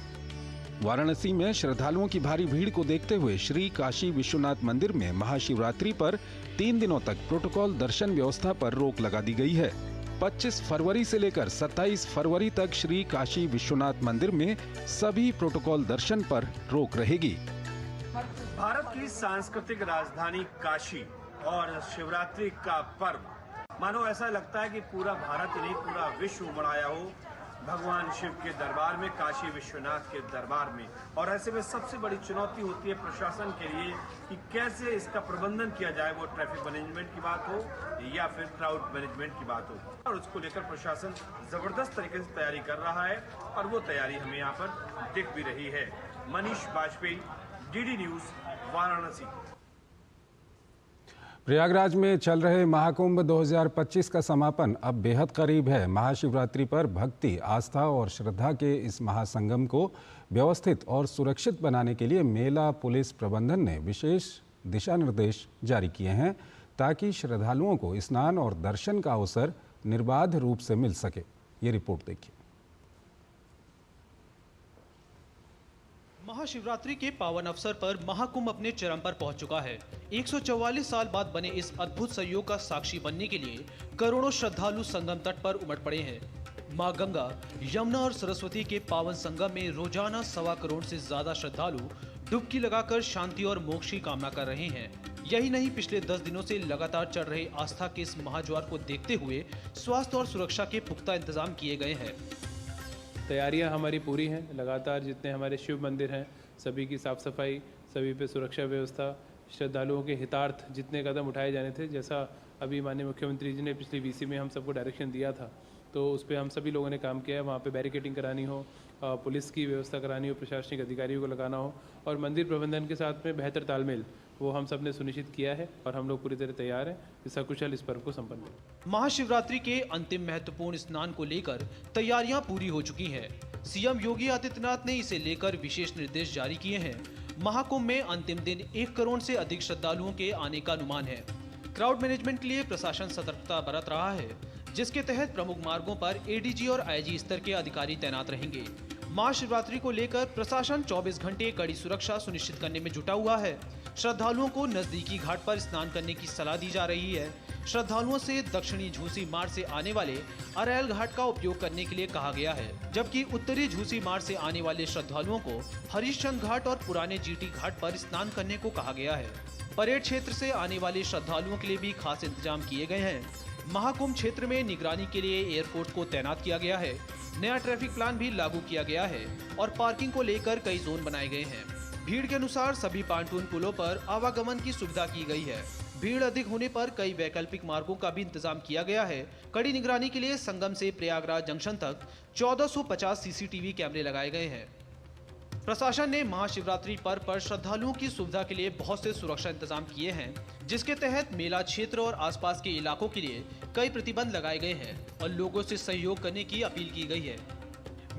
वाराणसी में श्रद्धालुओं की भारी भीड़ को देखते हुए श्री काशी विश्वनाथ मंदिर में महाशिवरात्रि पर 3 दिनों तक प्रोटोकॉल दर्शन व्यवस्था पर रोक लगा दी गई है। 25 फरवरी से लेकर 27 फरवरी तक श्री काशी विश्वनाथ मंदिर में सभी प्रोटोकॉल दर्शन पर रोक रहेगी। भारत की सांस्कृतिक राजधानी काशी और शिवरात्रि का पर्व मानो ऐसा लगता है कि पूरा भारत ही नहीं पूरा विश्व उमड़ आया हो भगवान शिव के दरबार में, काशी विश्वनाथ के दरबार में। और ऐसे में सबसे बड़ी चुनौती होती है प्रशासन के लिए कि कैसे इसका प्रबंधन किया जाए, वो ट्रैफिक मैनेजमेंट की बात हो या फिर क्राउड मैनेजमेंट की बात हो। और उसको लेकर प्रशासन जबरदस्त तरीके से तैयारी कर रहा है और वो तैयारी हमें यहाँ पर दिख भी रही है। Manish Bajpayee, DD news, Varanasi. प्रयागराज में चल रहे महाकुंभ 2025 का समापन अब बेहद करीब है। महाशिवरात्रि पर भक्ति, आस्था और श्रद्धा के इस महासंगम को व्यवस्थित और सुरक्षित बनाने के लिए मेला पुलिस प्रबंधन ने विशेष दिशा निर्देश जारी किए हैं ताकि श्रद्धालुओं को स्नान और दर्शन का अवसर निर्बाध रूप से मिल सके। ये रिपोर्ट देखिए। महाशिवरात्रि के पावन अवसर पर महाकुंभ अपने चरम पर पहुंच चुका है। 144 साल बाद बने इस अद्भुत संयोग का साक्षी बनने के लिए करोड़ों श्रद्धालु संगम तट पर उमड़ पड़े हैं। मां गंगा, यमुना और सरस्वती के पावन संगम में रोजाना 1.25 करोड़ से ज्यादा श्रद्धालु डुबकी लगाकर शांति और मोक्ष की कामना कर रहे हैं। यही नहीं, पिछले 10 दिनों से लगातार चल रहे आस्था के इस महाज्वार को देखते हुए स्वास्थ्य और सुरक्षा के पुख्ता इंतजाम किए गए हैं। तैयारियां हमारी पूरी हैं। लगातार जितने हमारे शिव मंदिर हैं सभी की साफ़ सफाई, सभी पे सुरक्षा व्यवस्था, श्रद्धालुओं के हितार्थ जितने कदम उठाए जाने थे, जैसा अभी माननीय मुख्यमंत्री जी ने पिछली VC में हम सबको डायरेक्शन दिया था, तो उस पर हम सभी लोगों ने काम किया है। वहाँ पे बैरिकेडिंग करानी हो, पुलिस की व्यवस्था करानी हो, प्रशासनिक अधिकारियों को लगाना हो और मंदिर प्रबंधन के साथ में बेहतर तालमेल वो हम सब ने सुनिश्चित किया है और हम लोग पूरी तरह तैयार हैं कि सकुशल इस पर्व को संपन्न करें। महाशिवरात्रि के अंतिम महत्वपूर्ण स्नान को लेकर तैयारियां पूरी हो चुकी हैं। CM योगी आदित्यनाथ ने इसे लेकर विशेष निर्देश जारी किए हैं। महाकुंभ में अंतिम दिन 1 करोड़ से अधिक श्रद्धालुओं के आने का अनुमान है। क्राउड मैनेजमेंट के लिए प्रशासन सतर्कता बरत रहा है, जिसके तहत प्रमुख मार्गों पर ADG और IG स्तर के अधिकारी तैनात रहेंगे। महाशिवरात्रि को लेकर प्रशासन 24 घंटे कड़ी सुरक्षा सुनिश्चित करने में जुटा हुआ है। श्रद्धालुओं को नजदीकी घाट पर स्नान करने की सलाह दी जा रही है। श्रद्धालुओं से दक्षिणी झूसी मार्ग से आने वाले अरैल घाट का उपयोग करने के लिए कहा गया है, जबकि उत्तरी झूसी मार्ग से आने वाले श्रद्धालुओं को हरिश्चंद्र घाट और पुराने GT घाट पर स्नान करने को कहा गया है। परेड क्षेत्र से आने वाले श्रद्धालुओं के लिए भी खास इंतजाम किए गए हैं। महाकुंभ क्षेत्र में निगरानी के लिए एयरपोर्ट को तैनात किया गया है। नया ट्रैफिक प्लान भी लागू किया गया है और पार्किंग को लेकर कई जोन बनाए गए हैं। भीड़ के अनुसार सभी पांटून पुलों पर आवागमन की सुविधा की गई है। भीड़ अधिक होने पर कई वैकल्पिक मार्गों का भी इंतजाम किया गया है। कड़ी निगरानी के लिए संगम से प्रयागराज जंक्शन तक 1450 सीसीटीवी कैमरे लगाए गए हैं। प्रशासन ने महाशिवरात्रि पर्व पर श्रद्धालुओं की सुविधा के लिए बहुत से सुरक्षा इंतजाम किए हैं, जिसके तहत मेला क्षेत्र और आसपास के इलाकों के लिए कई प्रतिबंध लगाए गए हैं और लोगों से सहयोग करने की अपील की गई है।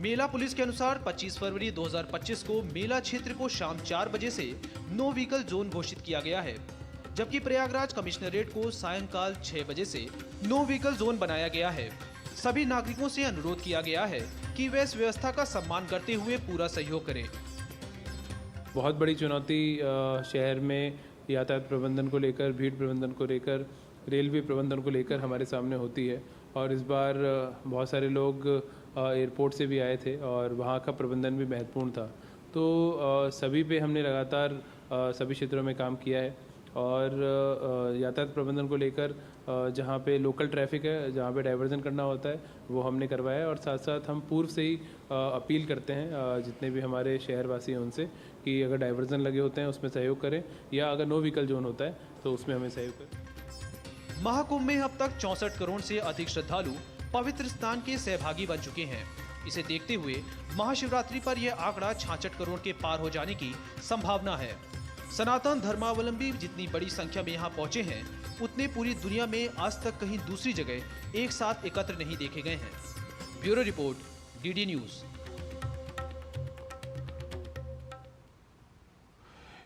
मेला पुलिस के अनुसार 25 फरवरी 2025 को मेला क्षेत्र को शाम 4 बजे से नो व्हीकल जोन घोषित किया गया है, जबकि प्रयागराज कमिश्नरेट को सायंकाल 6 बजे से नो व्हीकल जोन बनाया गया है। सभी नागरिकों से अनुरोध किया गया है कि वे इस व्यवस्था का सम्मान करते हुए पूरा सहयोग करें। बहुत बड़ी चुनौती शहर में यातायात प्रबंधन को लेकर, भीड़ प्रबंधन को लेकर, रेलवे प्रबंधन को लेकर हमारे सामने होती है और इस बार बहुत सारे लोग एयरपोर्ट से भी आए थे और वहाँ का प्रबंधन भी महत्वपूर्ण था। तो सभी पे हमने लगातार सभी क्षेत्रों में काम किया है और यातायात प्रबंधन को लेकर जहाँ पे लोकल ट्रैफिक है, जहाँ पे डाइवर्जन करना होता है, वो हमने करवाया है और साथ साथ हम पूर्व से ही अपील करते हैं जितने भी हमारे शहरवासी हैं उनसे कि अगर डाइवर्जन लगे होते हैं उसमें सहयोग करें या अगर नो व्हीकल जोन होता है तो उसमें हमें सहयोग करें। महाकुंभ में अब तक 64 करोड़ से अधिक श्रद्धालु पवित्र स्नान के सहभागी बन चुके हैं। इसे देखते हुए महाशिवरात्रि पर यह आंकड़ा 66 करोड़ के पार हो जाने की संभावना है। सनातन धर्मावलंबी जितनी बड़ी संख्या में यहाँ पहुँचे हैं, उतने पूरी दुनिया में आज तक कहीं दूसरी जगह एक साथ एकत्र नहीं देखे गए हैं। Bureau report, DD news.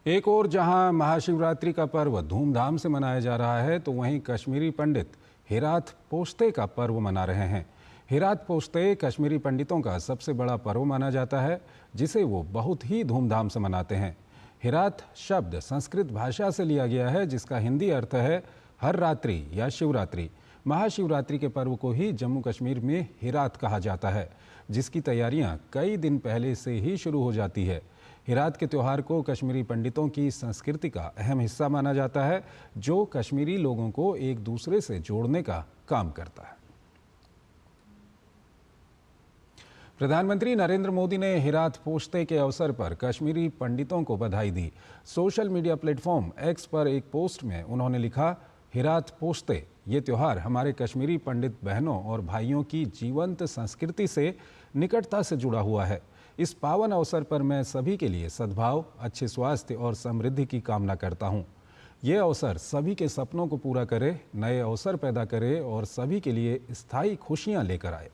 एक और जहां महाशिवरात्रि का पर्व धूमधाम से मनाया जा रहा है, तो वहीं कश्मीरी पंडित हेरात पोश्ते का पर्व मना रहे हैं। हेरात पोश्ते कश्मीरी पंडितों का सबसे बड़ा पर्व माना जाता है, जिसे वो बहुत ही धूमधाम से मनाते हैं। हेरात शब्द संस्कृत भाषा से लिया गया है, जिसका हिंदी अर्थ है हर रात्रि या शिवरात्रि। महाशिवरात्रि के पर्व को ही जम्मू कश्मीर में हेरात कहा जाता है, जिसकी तैयारियां कई दिन पहले से ही शुरू हो जाती है। हेरात के त्यौहार को कश्मीरी पंडितों की संस्कृति का अहम हिस्सा माना जाता है, जो कश्मीरी लोगों को एक दूसरे से जोड़ने का काम करता है। प्रधानमंत्री नरेंद्र मोदी ने हेरात पोश्ते के अवसर पर कश्मीरी पंडितों को बधाई दी। सोशल मीडिया प्लेटफॉर्म एक्स पर एक पोस्ट में उन्होंने लिखा, हेरात पोश्ते ये त्यौहार हमारे कश्मीरी पंडित बहनों और भाइयों की जीवंत संस्कृति से निकटता से जुड़ा हुआ है। इस पावन अवसर पर मैं सभी के लिए सद्भाव, अच्छे स्वास्थ्य और समृद्धि की कामना करता हूँ। ये अवसर सभी के सपनों को पूरा करे, नए अवसर पैदा करे और सभी के लिए स्थायी खुशियाँ लेकर आए।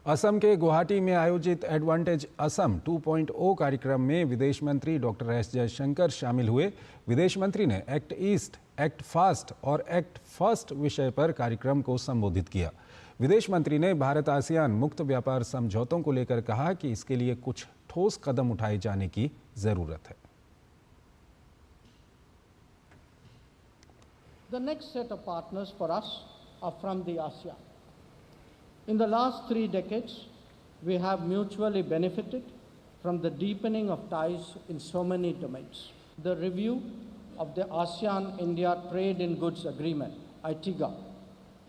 असम के गुवाहाटी में आयोजित एडवांटेज असम 2.0 कार्यक्रम में विदेश मंत्री डॉक्टर एस जयशंकर शामिल हुए। विदेश मंत्री ने एक्ट ईस्ट, एक्ट फास्ट और एक्ट फर्स्ट विषय पर कार्यक्रम को संबोधित किया। विदेश मंत्री ने भारत आसियान मुक्त व्यापार समझौतों को लेकर कहा कि इसके लिए कुछ ठोस कदम उठाए जाने की जरूरत है। The next set of partners for us are from the ASEAN. In the last 3 decades, we have mutually benefited from the deepening of ties in so many domains. The review of the ASEAN-India Trade in Goods Agreement, ITIGA,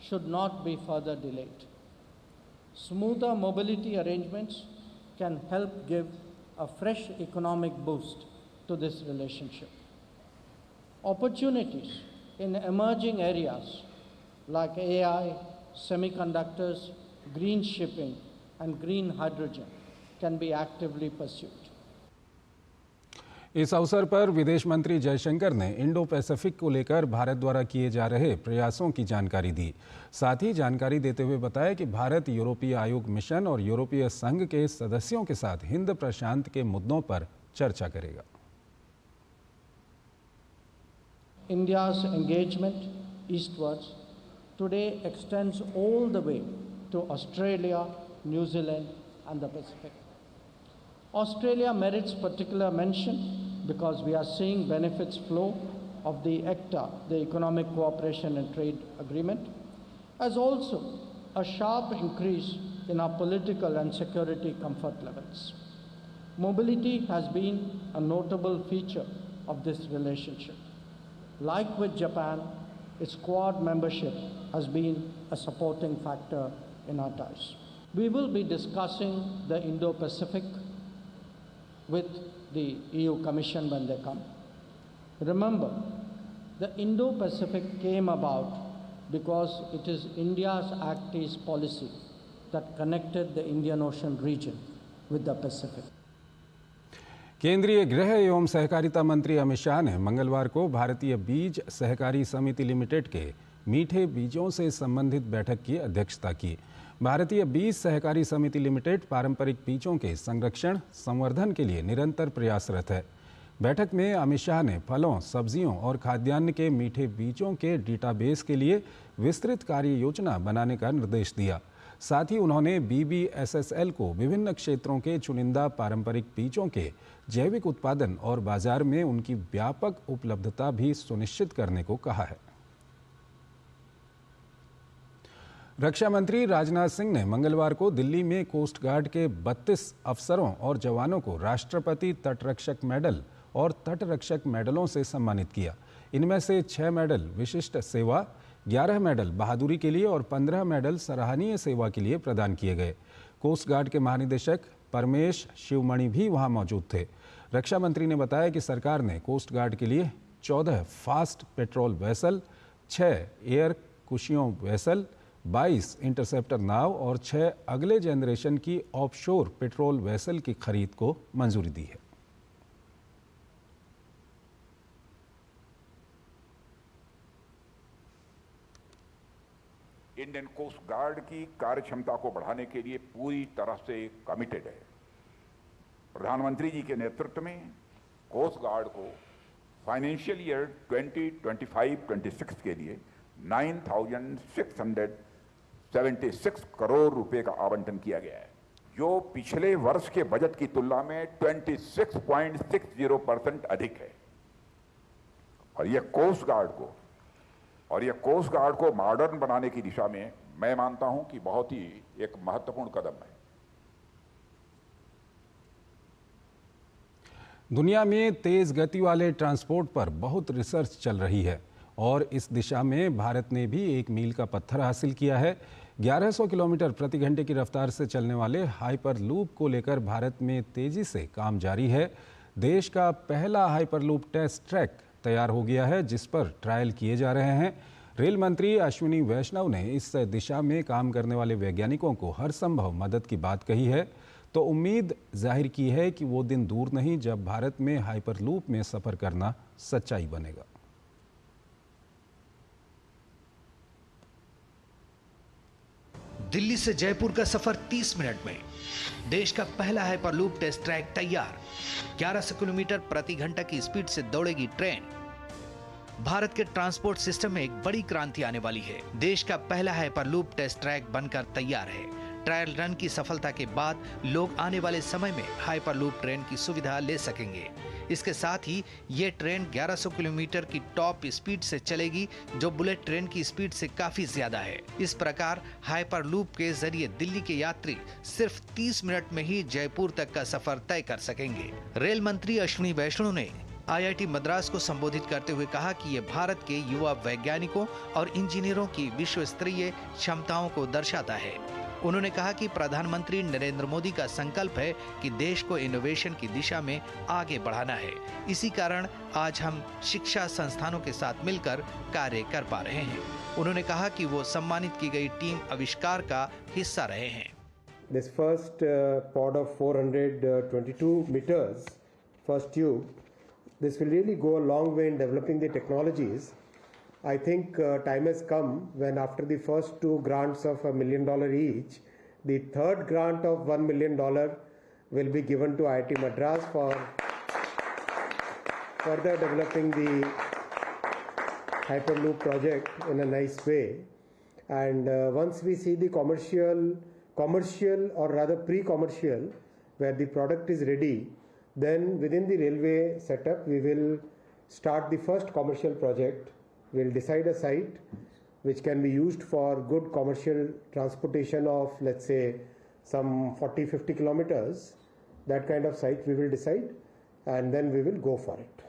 should not be further delayed. Smoother mobility arrangements can help give a fresh economic boost to this relationship. Opportunities in emerging areas like AI, semiconductors, green shipping, and green hydrogen can be actively pursued. इस अवसर पर विदेश मंत्री जयशंकर ने इंडो पैसिफिक को लेकर भारत द्वारा किए जा रहे प्रयासों की जानकारी दी। साथ ही जानकारी देते हुए बताया कि भारत यूरोपीय आयोग मिशन और यूरोपीय संघ के सदस्यों के साथ हिंद प्रशांत के मुद्दों पर चर्चा करेगा। India's engagement eastwards today extends all the way to Australia, New Zealand, and the Pacific. Australia merits particular mention because we are seeing benefits flow of the ECTA, the Economic Cooperation and Trade Agreement, as also a sharp increase in our political and security comfort levels. Mobility has been a notable feature of this relationship. Like with Japan, its Quad membership has been a supporting factor in our ties. We will be discussing the Indo-Pacific with the EU Commission when they come. Remember, the Indo-Pacific came about because it is India's Act East policy that connected the Indian Ocean region with the Pacific. केंद्रीय गृह एवं सहकारिता मंत्री अमित शाह ने मंगलवार को भारतीय बीज सहकारी समिति लिमिटेड के मीठे बीजों से संबंधित बैठक की अध्यक्षता की। भारतीय बीज सहकारी समिति लिमिटेड पारंपरिक बीजों के संरक्षण संवर्धन के लिए निरंतर प्रयासरत है। बैठक में अमित शाह ने फलों, सब्जियों और खाद्यान्न के मीठे बीजों के डेटाबेस के लिए विस्तृत कार्य योजना बनाने का निर्देश दिया। साथ ही उन्होंने BBSSL को विभिन्न क्षेत्रों के चुनिंदा पारंपरिक बीजों के जैविक उत्पादन और बाजार में उनकी व्यापक उपलब्धता भी सुनिश्चित करने को कहा है। रक्षा मंत्री राजनाथ सिंह ने मंगलवार को दिल्ली में कोस्ट गार्ड के 32 अफसरों और जवानों को राष्ट्रपति तटरक्षक मेडल और तटरक्षक मेडलों से सम्मानित किया। इनमें से 6 मेडल विशिष्ट सेवा, 11 मेडल बहादुरी के लिए और 15 मेडल सराहनीय सेवा के लिए प्रदान किए गए। कोस्ट गार्ड के महानिदेशक परमेश शिवमणि भी वहां मौजूद थे। रक्षा मंत्री ने बताया कि सरकार ने कोस्ट गार्ड के लिए 14 फास्ट पेट्रोल वेसल, 6 एयर कुशियों वेसल, 22 इंटरसेप्टर नाव और 6 अगले जनरेशन की ऑफशोर पेट्रोल वेसल की खरीद को मंजूरी दी है। इंडियन कोस्ट गार्ड की कार्यक्षमता को बढ़ाने के लिए पूरी तरह से कमिटेड है। प्रधानमंत्री जी के नेतृत्व में कोस्ट गार्ड को फाइनेंशियल ईयर 2025-26 के लिए 9,676 करोड़ रुपए का आवंटन किया गया है, जो पिछले वर्ष के बजट की तुलना में 26.60% अधिक है। और यह कोस्ट गार्ड को मॉडर्न बनाने की दिशा में मैं मानता हूं कि बहुत ही एक महत्वपूर्ण कदम है। दुनिया में तेज गति वाले ट्रांसपोर्ट पर बहुत रिसर्च चल रही है और इस दिशा में भारत ने भी एक मील का पत्थर हासिल किया है। 1100 किलोमीटर प्रति घंटे की रफ्तार से चलने वाले हाइपर लूप को लेकर भारत में तेजी से काम जारी है। देश का पहला हाइपर लूप टेस्ट ट्रैक तैयार हो गया है, जिस पर ट्रायल किए जा रहे हैं। रेल मंत्री अश्विनी वैष्णव ने इस दिशा में काम करने वाले वैज्ञानिकों को हर संभव मदद की बात कही है, तो उम्मीद जाहिर की है कि वो दिन दूर नहीं जब भारत में हाइपर लूप में सफर करना सच्चाई बनेगा। दिल्ली से जयपुर का सफर 30 मिनट में। देश का पहला हाइपरलूप टेस्ट ट्रैक तैयार। 1100 किलोमीटर प्रति घंटा की स्पीड से दौड़ेगी ट्रेन। भारत के ट्रांसपोर्ट सिस्टम में एक बड़ी क्रांति आने वाली है। देश का पहला हाइपरलूप टेस्ट ट्रैक बनकर तैयार है। ट्रायल रन की सफलता के बाद लोग आने वाले समय में हाइपरलूप ट्रेन की सुविधा ले सकेंगे। इसके साथ ही ये ट्रेन 1100 किलोमीटर की टॉप स्पीड से चलेगी, जो बुलेट ट्रेन की स्पीड से काफी ज्यादा है। इस प्रकार हाइपरलूप के जरिए दिल्ली के यात्री सिर्फ 30 मिनट में ही जयपुर तक का सफर तय कर सकेंगे। रेल मंत्री अश्विनी वैष्णव ने IIT मद्रास को संबोधित करते हुए कहा कि ये भारत के युवा वैज्ञानिकों और इंजीनियरों की विश्व स्तरीय क्षमताओं को दर्शाता है। उन्होंने कहा कि प्रधानमंत्री नरेंद्र मोदी का संकल्प है कि देश को इनोवेशन की दिशा में आगे बढ़ाना है। इसी कारण आज हम शिक्षा संस्थानों के साथ मिलकर कार्य कर पा रहे हैं। उन्होंने कहा कि वो सम्मानित की गई टीम आविष्कार का हिस्सा रहे हैं। This first pod of 422 meters, first tube, this will really go a long way in developing the technologies. I think time has come when after the first 2 grants of $1 million each, the third grant of $1 million will be given to IIT Madras for further developing the Hyperloop project in a nice way. And once we see the commercial or rather pre-commercial, where the product is ready, then within the railway setup we will start the first commercial project. We'll decide a site which can be used for good commercial transportation of, let's say, some 40-50 kilometers. That kind of site we will decide and then we will go for it.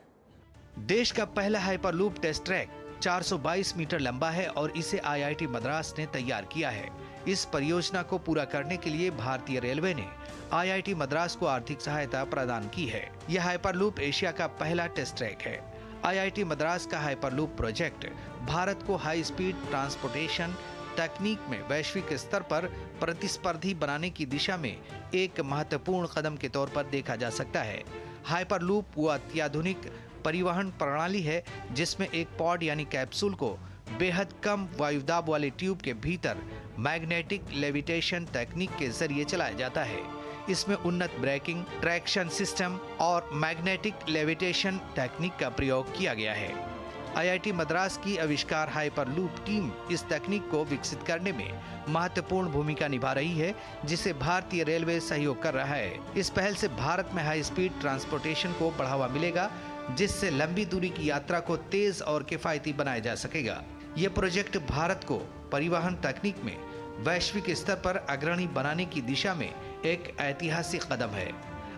देश का पहला हाइपरलूप टेस्ट ट्रैक 422 मीटर लंबा है और इसे आईआईटी मद्रास ने तैयार किया है। इस परियोजना को पूरा करने के लिए भारतीय रेलवे ने आईआईटी मद्रास को आर्थिक सहायता प्रदान की है। यह हाइपरलूप एशिया का पहला टेस्ट ट्रैक है। आईआईटी मद्रास का हाइपरलूप प्रोजेक्ट भारत को हाई स्पीड ट्रांसपोर्टेशन तकनीक में वैश्विक स्तर पर प्रतिस्पर्धी बनाने की दिशा में एक महत्वपूर्ण कदम के तौर पर देखा जा सकता है। हाइपरलूप वो अत्याधुनिक परिवहन प्रणाली है जिसमें एक पॉड यानी कैप्सूल को बेहद कम वायुदाब वाले ट्यूब के भीतर मैग्नेटिक लेविटेशन तकनीक के जरिए चलाया जाता है। इसमें उन्नत ब्रेकिंग, ट्रैक्शन सिस्टम और मैग्नेटिक लेविटेशन तकनीक का प्रयोग किया गया है। आईआईटी मद्रास की आविष्कार हाइपरलूप टीम इस तकनीक को विकसित करने में महत्वपूर्ण भूमिका निभा रही है, जिसे भारतीय रेलवे सहयोग कर रहा है। इस पहल से भारत में हाई स्पीड ट्रांसपोर्टेशन को बढ़ावा मिलेगा, जिससे लंबी दूरी की यात्रा को तेज और किफायती बनाया जा सकेगा। ये प्रोजेक्ट भारत को परिवहन तकनीक में वैश्विक स्तर पर अग्रणी बनाने की दिशा में एक ऐतिहासिक कदम है।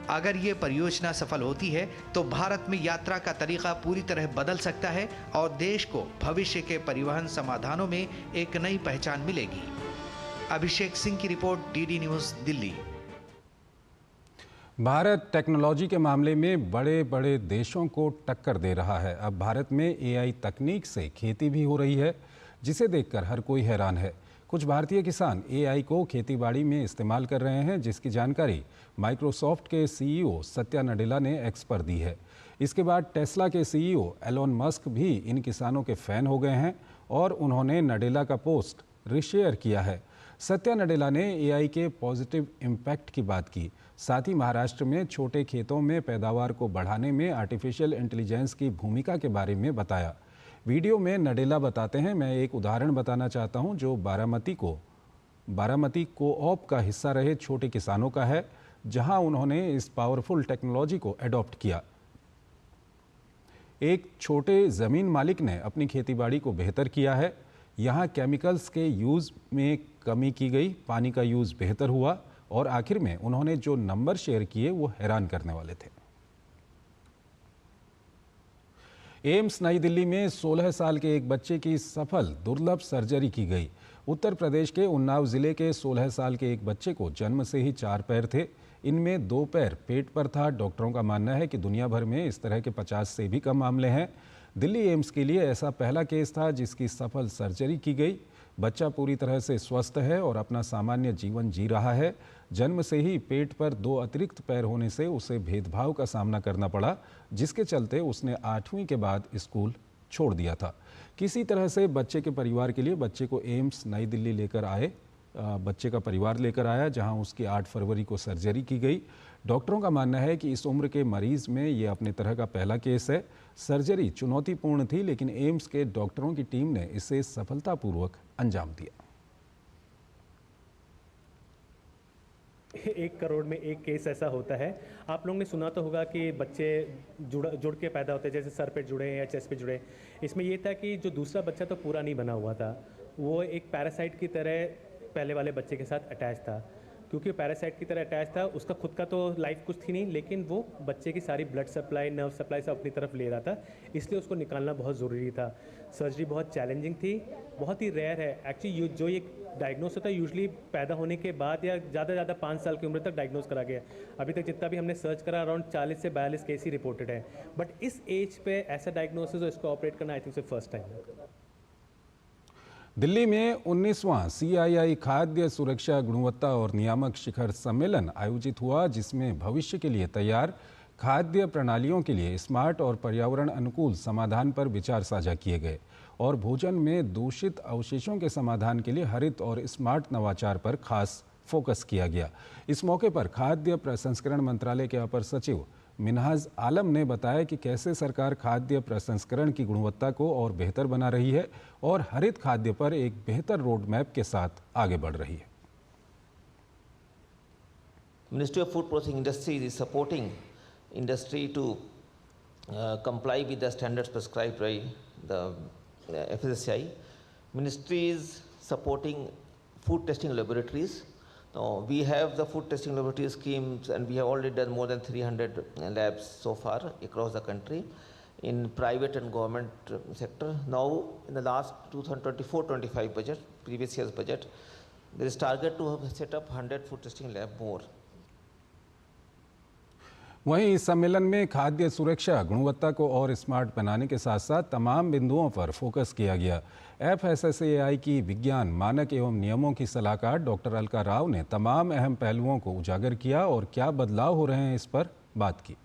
अगर ये परियोजना सफल होती है तो भारत में यात्रा का तरीका पूरी तरह बदल सकता है और देश को भविष्य के परिवहन समाधानों में एक नई पहचान मिलेगी। अभिषेक सिंह की report, DD news, Delhi. Bharat technology के मामले में बड़े बड़े देशों को टक्कर दे रहा है। अब भारत में एआई तकनीक से खेती भी हो रही है, जिसे देखकर हर कोई हैरान है। कुछ भारतीय किसान एआई को खेतीबाड़ी में इस्तेमाल कर रहे हैं, जिसकी जानकारी माइक्रोसॉफ्ट के सीईओ सत्या नडेला ने एक्स पर दी है। इसके बाद टेस्ला के सीईओ एलोन मस्क भी इन किसानों के फैन हो गए हैं और उन्होंने नडेला का पोस्ट रीशेयर किया है। सत्या नडेला ने एआई के पॉजिटिव इम्पैक्ट की बात की। साथ ही महाराष्ट्र में छोटे खेतों में पैदावार को बढ़ाने में आर्टिफिशियल इंटेलिजेंस की भूमिका के बारे में बताया। वीडियो में नडेला बताते हैं, मैं एक उदाहरण बताना चाहता हूं जो बारामती कोऑप का हिस्सा रहे छोटे किसानों का है, जहां उन्होंने इस पावरफुल टेक्नोलॉजी को एडॉप्ट किया। एक छोटे ज़मीन मालिक ने अपनी खेतीबाड़ी को बेहतर किया है। यहां केमिकल्स के यूज़ में कमी की गई, पानी का यूज़ बेहतर हुआ और आखिर में उन्होंने जो नंबर शेयर किए वो हैरान करने वाले थे। एम्स नई दिल्ली में 16 साल के एक बच्चे की सफल दुर्लभ सर्जरी की गई। उत्तर प्रदेश के उन्नाव जिले के 16 साल के एक बच्चे को जन्म से ही 4 पैर थे। इनमें 2 पैर पेट पर था। डॉक्टरों का मानना है कि दुनिया भर में इस तरह के 50 से भी कम मामले हैं। दिल्ली एम्स के लिए ऐसा पहला केस था जिसकी सफल सर्जरी की गई। बच्चा पूरी तरह से स्वस्थ है और अपना सामान्य जीवन जी रहा है। जन्म से ही पेट पर 2 अतिरिक्त पैर होने से उसे भेदभाव का सामना करना पड़ा, जिसके चलते उसने 8वीं के बाद स्कूल छोड़ दिया था। किसी तरह से बच्चे के परिवार के लिए बच्चे को एम्स नई दिल्ली लेकर आए। बच्चे का परिवार लेकर आया, जहां उसकी 8 फरवरी को सर्जरी की गई। डॉक्टरों का मानना है कि इस उम्र के मरीज में ये अपने तरह का पहला केस है। सर्जरी चुनौतीपूर्ण थी, लेकिन एम्स के डॉक्टरों की टीम ने इसे सफलतापूर्वक अंजाम दिया। 1 करोड़ में एक केस ऐसा होता है। आप लोगों ने सुना तो होगा कि बच्चे जुड़ के पैदा होते हैं, जैसे सर पे जुड़े या चेस्ट पे जुड़े। इसमें ये था कि जो दूसरा बच्चा तो पूरा नहीं बना हुआ था, वो एक पैरासाइट की तरह पहले वाले बच्चे के साथ अटैच था। क्योंकि पैरासाइट की तरह अटैच था, उसका खुद का तो लाइफ कुछ थी नहीं, लेकिन वो बच्चे की सारी ब्लड सप्लाई, नर्व सप्लाई सब अपनी तरफ ले रहा था, इसलिए उसको निकालना बहुत ज़रूरी था। सर्जरी बहुत चैलेंजिंग थी, बहुत ही रेयर है एक्चुअली। जो ये डायग्नोस होता है यूजुअली पैदा होने के बाद या ज़्यादा 5 साल की उम्र तक डायग्नोस करा गया। अभी तक जितना भी हमने सर्च करा अराउंड 40 से 42 केस ही रिपोर्टेड है, बट इस एज पे ऐसा डायग्नोसिस और इसको ऑपरेट करना आई थिंक से फर्स्ट टाइम है। दिल्ली में 19वां CII खाद्य सुरक्षा गुणवत्ता और नियामक शिखर सम्मेलन आयोजित हुआ, जिसमें भविष्य के लिए तैयार खाद्य प्रणालियों के लिए स्मार्ट और पर्यावरण अनुकूल समाधान पर विचार साझा किए गए और भोजन में दूषित अवशेषों के समाधान के लिए हरित और स्मार्ट नवाचार पर खास फोकस किया गया। इस मौके पर खाद्य प्रसंस्करण मंत्रालय के अपर सचिव मिन्हाज आलम ने बताया कि कैसे सरकार खाद्य प्रसंस्करण की गुणवत्ता को और बेहतर बना रही है और हरित खाद्य पर एक बेहतर रोड मैप के साथ आगे बढ़ रही है। Ministry of Food Processing Industries is supporting industry to comply with the standards prescribed by the FSSAI. Ministry is supporting food testing laboratories. We have the food testing laboratory schemes and we have already done more than 300 labs so far across the country. in private and government sector. Now, in the last 2024-25 budget, previous year's budget, there is target to set up 100 food testing lab more. वहीं इस सम्मेलन में खाद्य सुरक्षा, गुणवत्ता को और स्मार्ट बनाने के साथ साथ तमाम बिंदुओं पर फोकस किया गया। FSSAI की विज्ञान मानक एवं नियमों की सलाहकार डॉक्टर अलका राव ने तमाम अहम पहलुओं को उजागर किया और क्या बदलाव हो रहे हैं इस पर बात की।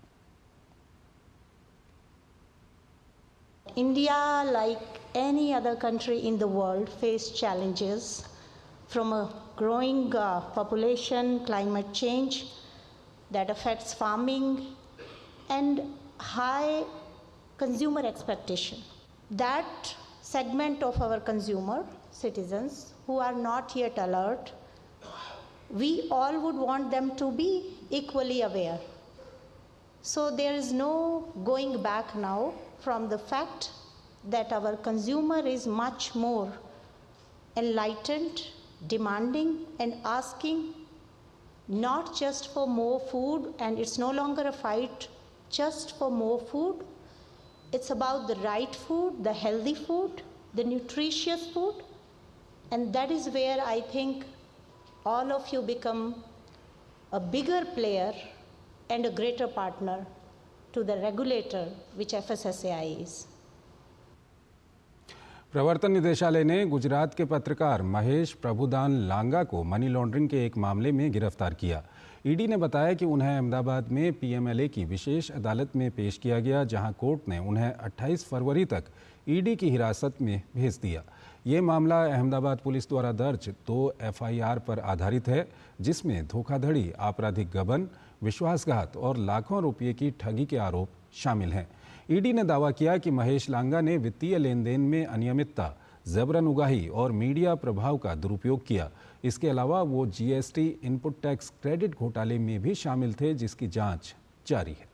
India, like any other country in the world, face challenges from a growing population, climate change that affects farming, and high consumer expectation. That segment of our consumer citizens who are not yet alert, we all would want them to be equally aware. So there is no going back now from the fact that our consumer is much more enlightened, demanding, and asking not just for more food, and it's no longer a fight just for more food. It's about the right food, the healthy food, the nutritious food, and that is where I think all of you become a bigger player and a greater partner to the regulator, which FSSAI is. प्रवर्तन निदेशालय ने गुजरात के पत्रकार महेश प्रभुदान लांगा को मनी लॉन्ड्रिंग के एक मामले में गिरफ्तार किया। ईडी ने बताया कि उन्हें अहमदाबाद में PMLA की विशेष अदालत में पेश किया गया, जहां कोर्ट ने उन्हें 28 फरवरी तक ईडी की हिरासत में भेज दिया। ये मामला अहमदाबाद पुलिस द्वारा दर्ज 2 FIR पर आधारित है, जिसमें धोखाधड़ी, आपराधिक गबन, विश्वासघात और लाखों रुपये की ठगी के आरोप शामिल हैं। ईडी ने दावा किया कि महेश लांगा ने वित्तीय लेन देन में अनियमितता, जबरन उगाही और मीडिया प्रभाव का दुरुपयोग किया। इसके अलावा वो GST इनपुट टैक्स क्रेडिट घोटाले में भी शामिल थे, जिसकी जांच जारी है।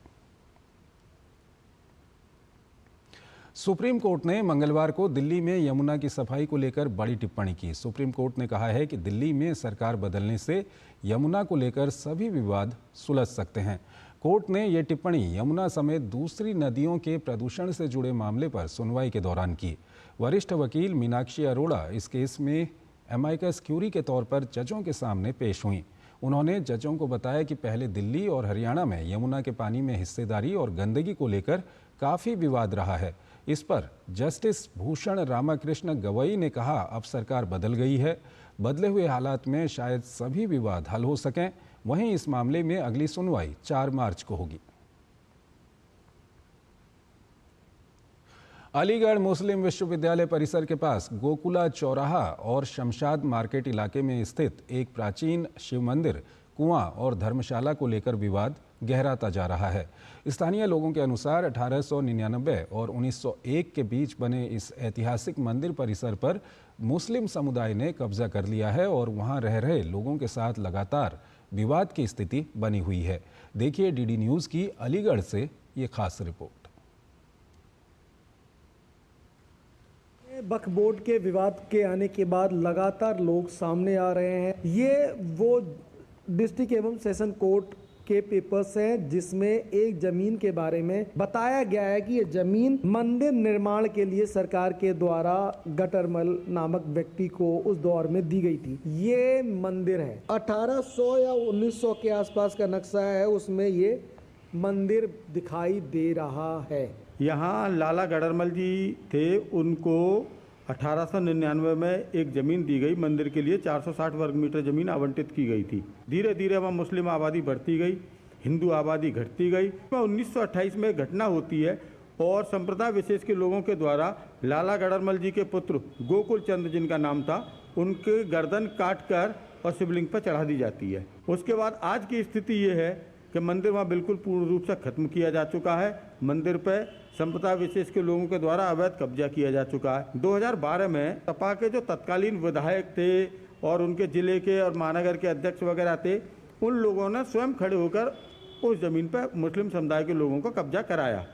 सुप्रीम कोर्ट ने मंगलवार को दिल्ली में यमुना की सफाई को लेकर बड़ी टिप्पणी की। सुप्रीम कोर्ट ने कहा है कि दिल्ली में सरकार बदलने से यमुना को लेकर सभी विवाद सुलझ सकते हैं। कोर्ट ने यह टिप्पणी यमुना समेत दूसरी नदियों के प्रदूषण से जुड़े मामले पर सुनवाई के दौरान की। वरिष्ठ वकील मीनाक्षी अरोड़ा इस केस में एमाइकस क्यूरी के तौर पर जजों के सामने पेश हुईं। उन्होंने जजों को बताया कि पहले दिल्ली और हरियाणा में यमुना के पानी में हिस्सेदारी और गंदगी को लेकर काफ़ी विवाद रहा है। इस पर जस्टिस भूषण रामाकृष्ण गवई ने कहा, अब सरकार बदल गई है, बदले हुए हालात में शायद सभी विवाद हल हो सकें। वहीं इस मामले में अगली सुनवाई 4 मार्च को होगी। अलीगढ़ मुस्लिम विश्वविद्यालय परिसर के पास गोकुला चौराहा और शमशाद मार्केट इलाके में स्थित एक प्राचीन शिव मंदिर, कुआं और धर्मशाला को लेकर विवाद गहराता जा रहा है। स्थानीय लोगों के अनुसार 1899 और 1901 के बीच बने इस ऐतिहासिक मंदिर परिसर पर मुस्लिम समुदाय ने कब्जा कर लिया है और वहां रह रहे लोगों के साथ लगातार विवाद की स्थिति बनी हुई है। देखिए DD न्यूज़ की अलीगढ़ से ये खास रिपोर्ट। वक्फ बोर्ड के विवाद के आने के बाद लगातार लोग सामने आ रहे हैं। ये वो डिस्ट्रिक्ट एवं सेशन कोर्ट के पेपर्स हैं जिसमें एक जमीन के बारे में बताया गया है कि ये जमीन मंदिर निर्माण के लिए सरकार के द्वारा गटरमल नामक व्यक्ति को उस दौर में दी गई थी। ये मंदिर है 1800 या 1900 के आसपास का नक्शा है, उसमें ये मंदिर दिखाई दे रहा है। यहाँ लाला गडरमल जी थे, उनको 1899 में एक ज़मीन दी गई मंदिर के लिए। 460 वर्ग मीटर ज़मीन आवंटित की गई थी। धीरे धीरे वहाँ मुस्लिम आबादी बढ़ती गई, हिंदू आबादी घटती गई। 1928 में घटना होती है और संप्रदाय विशेष के लोगों के द्वारा लाला गडरमल जी के पुत्र गोकुल चंद जिनका नाम था, उनके गर्दन काटकर और शिवलिंग पर चढ़ा दी जाती है। उसके बाद आज की स्थिति ये है कि मंदिर वहाँ बिल्कुल पूर्ण रूप से खत्म किया जा चुका है। मंदिर पर संप्रदाय विशेष के लोगों के द्वारा अवैध कब्जा किया जा चुका है। 2012 में सपा के जो तत्कालीन विधायक थे और उनके जिले के और महानगर के अध्यक्ष वगैरह थे, उन लोगों ने स्वयं खड़े होकर उस ज़मीन पर मुस्लिम समुदाय के लोगों को कब्जा कराया।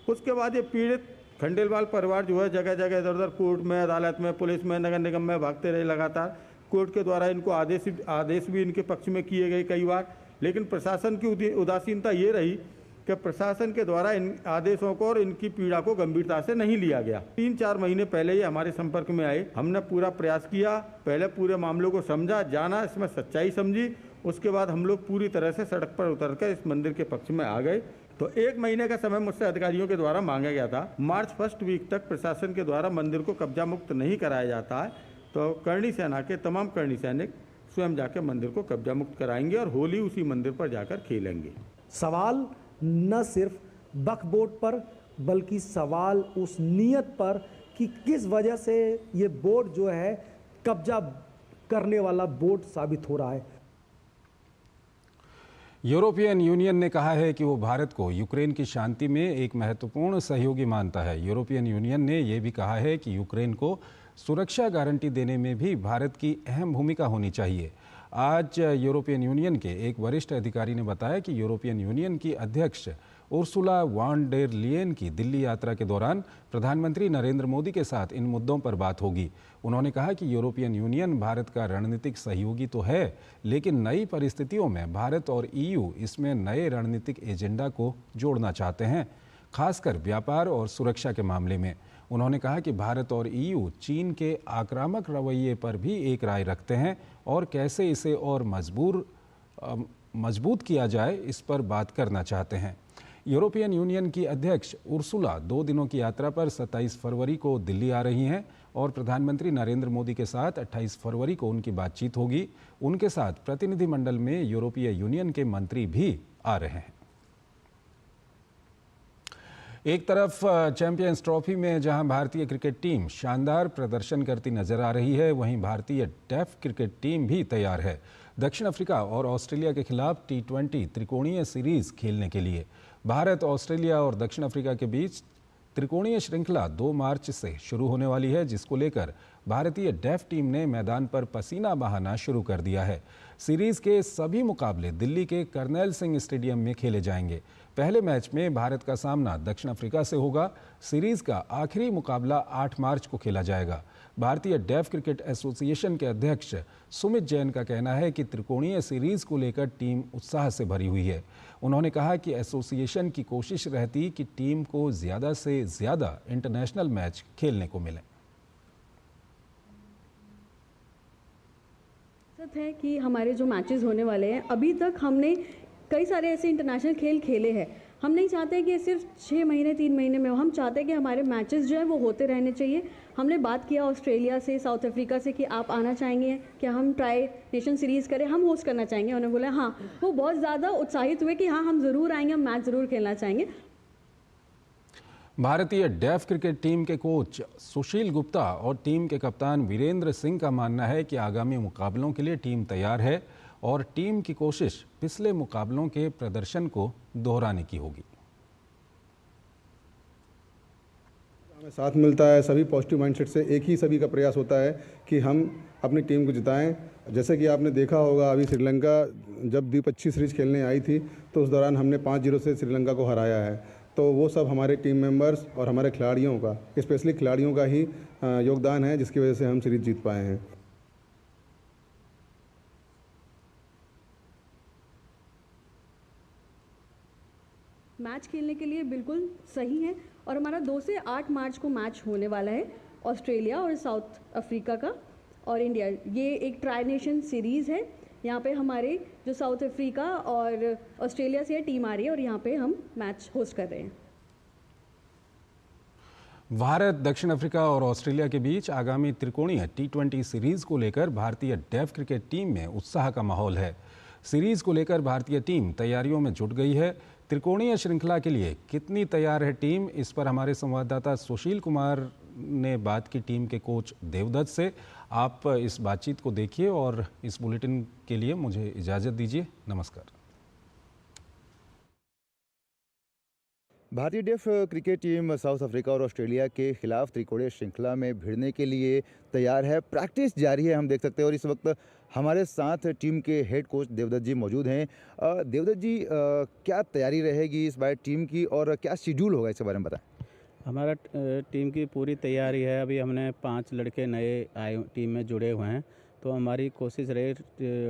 उसके बाद ये पीड़ित खंडेलवाल परिवार जो है जगह जगह इधर उधर कोर्ट में, अदालत में, पुलिस में, नगर निगम में भागते रहे। लगातार कोर्ट के द्वारा इनको आदेश भी इनके पक्ष में किए गए कई बार, लेकिन प्रशासन की उदासीनता ये रही कि प्रशासन के द्वारा इन आदेशों को और इनकी पीड़ा को गंभीरता से नहीं लिया गया। 3-4 महीने पहले ये हमारे संपर्क में आए, हमने पूरा प्रयास किया, पहले पूरे मामलों को समझा, जाना, इसमें सच्चाई समझी, उसके बाद हम लोग पूरी तरह से सड़क पर उतरकर इस मंदिर के पक्ष में आ गए। तो 1 महीने का समय मुझसे अधिकारियों के द्वारा मांगा गया था। मार्च फर्स्ट वीक तक प्रशासन के द्वारा मंदिर को कब्जा मुक्त नहीं कराया जाता है, तो करणी सेना के तमाम करणी सैनिक स्वयं जाकर मंदिर को कब्जा मुक्त कराएंगे और होली उसी मंदिर पर जाकर खेलेंगे। सवाल न सिर्फ वक्फ बोर्ड पर बल्कि सवाल उस नियत पर कि किस वजह से ये बोर्ड जो है कब्जा करने वाला बोर्ड साबित हो रहा है। यूरोपियन यूनियन ने कहा है कि वो भारत को यूक्रेन की शांति में एक महत्वपूर्ण सहयोगी मानता है। यूरोपियन यूनियन ने यह भी कहा है कि यूक्रेन को सुरक्षा गारंटी देने में भी भारत की अहम भूमिका होनी चाहिए। आज यूरोपियन यूनियन के एक वरिष्ठ अधिकारी ने बताया कि यूरोपियन यूनियन की अध्यक्ष उर्सुला वॉन डेर लियन की दिल्ली यात्रा के दौरान प्रधानमंत्री नरेंद्र मोदी के साथ इन मुद्दों पर बात होगी। उन्होंने कहा कि यूरोपियन यूनियन भारत का रणनीतिक सहयोगी तो है, लेकिन नई परिस्थितियों में भारत और ईयू इसमें नए रणनीतिक एजेंडा को जोड़ना चाहते हैं, खासकर व्यापार और सुरक्षा के मामले में। उन्होंने कहा कि भारत और ईयू चीन के आक्रामक रवैये पर भी एक राय रखते हैं और कैसे इसे और मजबूत किया जाए इस पर बात करना चाहते हैं। यूरोपियन यूनियन की अध्यक्ष उर्सुला 2 दिनों की यात्रा पर 27 फरवरी को दिल्ली आ रही हैं और प्रधानमंत्री नरेंद्र मोदी के साथ 28 फरवरी को उनकी बातचीत होगी। उनके साथ प्रतिनिधिमंडल में यूरोपीय यूनियन के मंत्री भी आ रहे हैं। एक तरफ चैंपियंस ट्रॉफी में जहां भारतीय क्रिकेट टीम शानदार प्रदर्शन करती नजर आ रही है, वहीं भारतीय टेस्ट क्रिकेट टीम भी तैयार है दक्षिण अफ्रीका और ऑस्ट्रेलिया के खिलाफ T20 त्रिकोणीय सीरीज खेलने के लिए। भारत, ऑस्ट्रेलिया और दक्षिण अफ्रीका के बीच त्रिकोणीय श्रृंखला 2 मार्च से शुरू होने वाली है, जिसको लेकर भारतीय डेफ टीम ने मैदान पर पसीना बहाना शुरू कर दिया है। सीरीज के सभी मुकाबले दिल्ली के कर्नैल सिंह स्टेडियम में खेले जाएंगे। पहले मैच में भारत का सामना दक्षिण अफ्रीका से होगा। सीरीज का आखिरी मुकाबला 8 मार्च को खेला जाएगा। भारतीय डेफ क्रिकेट एसोसिएशन के अध्यक्ष सुमित जैन का कहना है कि त्रिकोणीय सीरीज को लेकर टीम उत्साह से भरी हुई है। उन्होंने कहा कि एसोसिएशन की कोशिश रहती कि टीम को ज़्यादा से ज़्यादा इंटरनेशनल मैच खेलने को मिले। सच है कि हमारे जो मैचेस होने वाले हैं, अभी तक हमने कई सारे ऐसे इंटरनेशनल खेल खेले हैं। हम नहीं चाहते कि सिर्फ 6 महीने 3 महीने में हो, हम चाहते हैं कि हमारे मैचेस जो है वो होते रहने चाहिए। हमने बात किया ऑस्ट्रेलिया से, साउथ अफ्रीका से कि आप आना चाहेंगे कि हम ट्राई नेशन सीरीज़ करें, हम होस्ट करना चाहेंगे। उन्होंने बोला हाँ, वो बहुत ज़्यादा उत्साहित हुए कि हाँ हम ज़रूर आएंगे, हम मैच ज़रूर खेलना चाहेंगे। भारतीय डेफ क्रिकेट टीम के कोच सुशील गुप्ता और टीम के कप्तान वीरेंद्र सिंह का मानना है कि आगामी मुकाबलों के लिए टीम तैयार है और टीम की कोशिश पिछले मुकाबलों के प्रदर्शन को दोहराने की होगी। हमें साथ मिलता है, सभी पॉजिटिव माइंडसेट से एक ही सभी का प्रयास होता है कि हम अपनी टीम को जिताएं। जैसे कि आपने देखा होगा, अभी श्रीलंका जब द्विपक्षीय सीरीज खेलने आई थी तो उस दौरान हमने 5-0 से श्रीलंका को हराया है। तो वो सब हमारे टीम मेंबर्स और हमारे खिलाड़ियों का, स्पेशली खिलाड़ियों का ही योगदान है, जिसकी वजह से हम सीरीज जीत पाए हैं। मैच खेलने के लिए बिल्कुल सही है और हमारा 2 से 8 मार्च को मैच होने वाला है ऑस्ट्रेलिया और साउथ अफ्रीका का और इंडिया। ये एक ट्राई नेशन सीरीज़ है। यहाँ पे हमारे जो साउथ अफ्रीका और ऑस्ट्रेलिया से टीम आ रही है और यहाँ पे हम मैच होस्ट कर रहे हैं। भारत, दक्षिण अफ्रीका और ऑस्ट्रेलिया के बीच आगामी त्रिकोणीय T20 सीरीज को लेकर भारतीय डेफ क्रिकेट टीम में उत्साह का माहौल है। सीरीज को लेकर भारतीय टीम तैयारियों में जुट गई है। त्रिकोणीय श्रृंखला के लिए कितनी तैयार है टीम, इस पर हमारे संवाददाता सुशील कुमार ने बात की टीम के कोच देवदत्त से। आप इस बातचीत को देखिए और इस बुलेटिन के लिए मुझे इजाज़त दीजिए। नमस्कार। भारतीय deaf cricket team South Africa और ऑस्ट्रेलिया के खिलाफ त्रिकोणीय श्रृंखला में भिड़ने के लिए तैयार है। प्रैक्टिस जारी है, हम देख सकते हैं। और इस वक्त हमारे साथ टीम के हेड कोच देवदत्त जी मौजूद हैं। देवदत्त जी, क्या तैयारी रहेगी इस बार टीम की और क्या शेड्यूल होगा, इसके बारे में बताएं। हमारा टीम की पूरी तैयारी है। अभी हमने 5 लड़के नए आए टीम में जुड़े हुए हैं। तो हमारी कोशिश रहे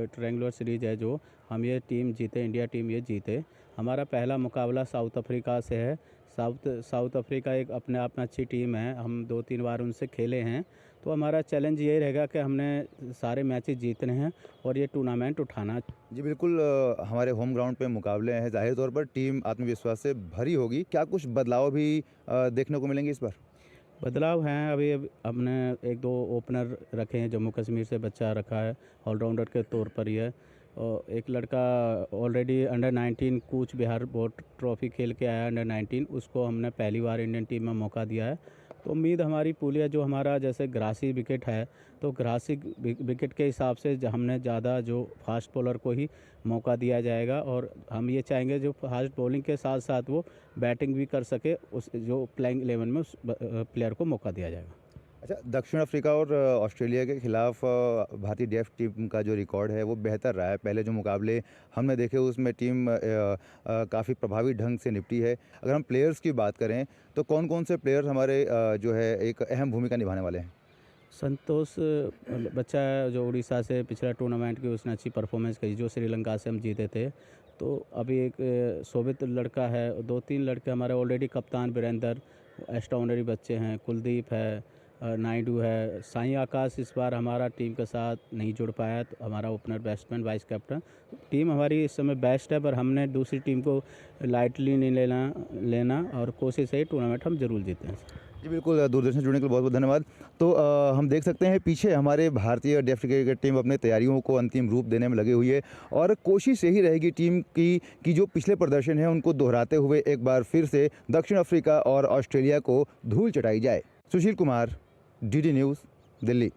ट्रायंगुलर सीरीज है जो हम ये टीम जीते, इंडिया टीम ये जीते। हमारा पहला मुकाबला साउथ अफ्रीका से है। साउथ अफ्रीका एक अपने आप में अच्छी टीम है, हम 2-3 बार उनसे खेले हैं। तो हमारा चैलेंज ये रहेगा कि हमने सारे मैचेस जीतने हैं और ये टूर्नामेंट उठाना। जी बिल्कुल, हमारे होम ग्राउंड पे मुकाबले हैं, जाहिर तौर पर टीम आत्मविश्वास से भरी होगी। क्या कुछ बदलाव भी देखने को मिलेंगे इस बार? बदलाव हैं, अभी हमने 1-2 ओपनर रखे हैं, जम्मू कश्मीर से बच्चा रखा है ऑलराउंडर के तौर पर ही है। और एक लड़का already under 19 Cooch Behar board trophy खेल के आया अंडर 19, उसको हमने पहली बार इंडियन टीम में मौका दिया है। तो उम्मीद हमारी पूरी है, जो हमारा जैसे ग्रासी विकेट है तो ग्रासी विकेट के हिसाब से हमने ज़्यादा जो फास्ट बॉलर को ही मौका दिया जाएगा और हम ये चाहेंगे जो फास्ट बॉलिंग के साथ साथ वो बैटिंग भी कर सके, उस जो प्लेइंग 11 में उस प्लेयर को मौका दिया जाएगा। अच्छा, दक्षिण अफ्रीका और ऑस्ट्रेलिया के खिलाफ भारतीय डेफ टीम का जो रिकॉर्ड है वो बेहतर रहा है। पहले जो मुकाबले हमने देखे उसमें टीम काफ़ी प्रभावी ढंग से निपटी है। अगर हम प्लेयर्स की बात करें तो कौन कौन से प्लेयर्स हमारे जो है एक अहम भूमिका निभाने वाले हैं? संतोष बच्चा है जो उड़ीसा से पिछला टूर्नामेंट की, उसने अच्छी परफॉर्मेंस की, जो श्रीलंका से हम जीते थे। तो अभी एक शोभित लड़का है, 2-3 लड़के हमारे ऑलरेडी कप्तान वीरेंद्र, एक्स्ट्राऑर्डिनरी बच्चे हैं, कुलदीप है, नायडू है, साई आकाश इस बार हमारा टीम के साथ नहीं जुड़ पाया, तो हमारा opener batsman vice captain. Team हमारी इस समय बेस्ट है, पर हमने दूसरी टीम को लाइटली नहीं लेना और कोशिश है टूर्नामेंट हम जरूर जीतें। जी बिल्कुल, दूरदर्शन जुड़ने के लिए बहुत बहुत धन्यवाद। तो हम देख सकते हैं पीछे हमारे भारतीय डेफ क्रिकेट टीम अपने तैयारियों को अंतिम रूप देने में लगी हुई है और कोशिश यही रहेगी टीम की जो पिछले प्रदर्शन है उनको दोहराते हुए एक बार फिर से दक्षिण अफ्रीका और ऑस्ट्रेलिया को धूल चटाई जाए। Sushil Kumar, DD news, Delhi.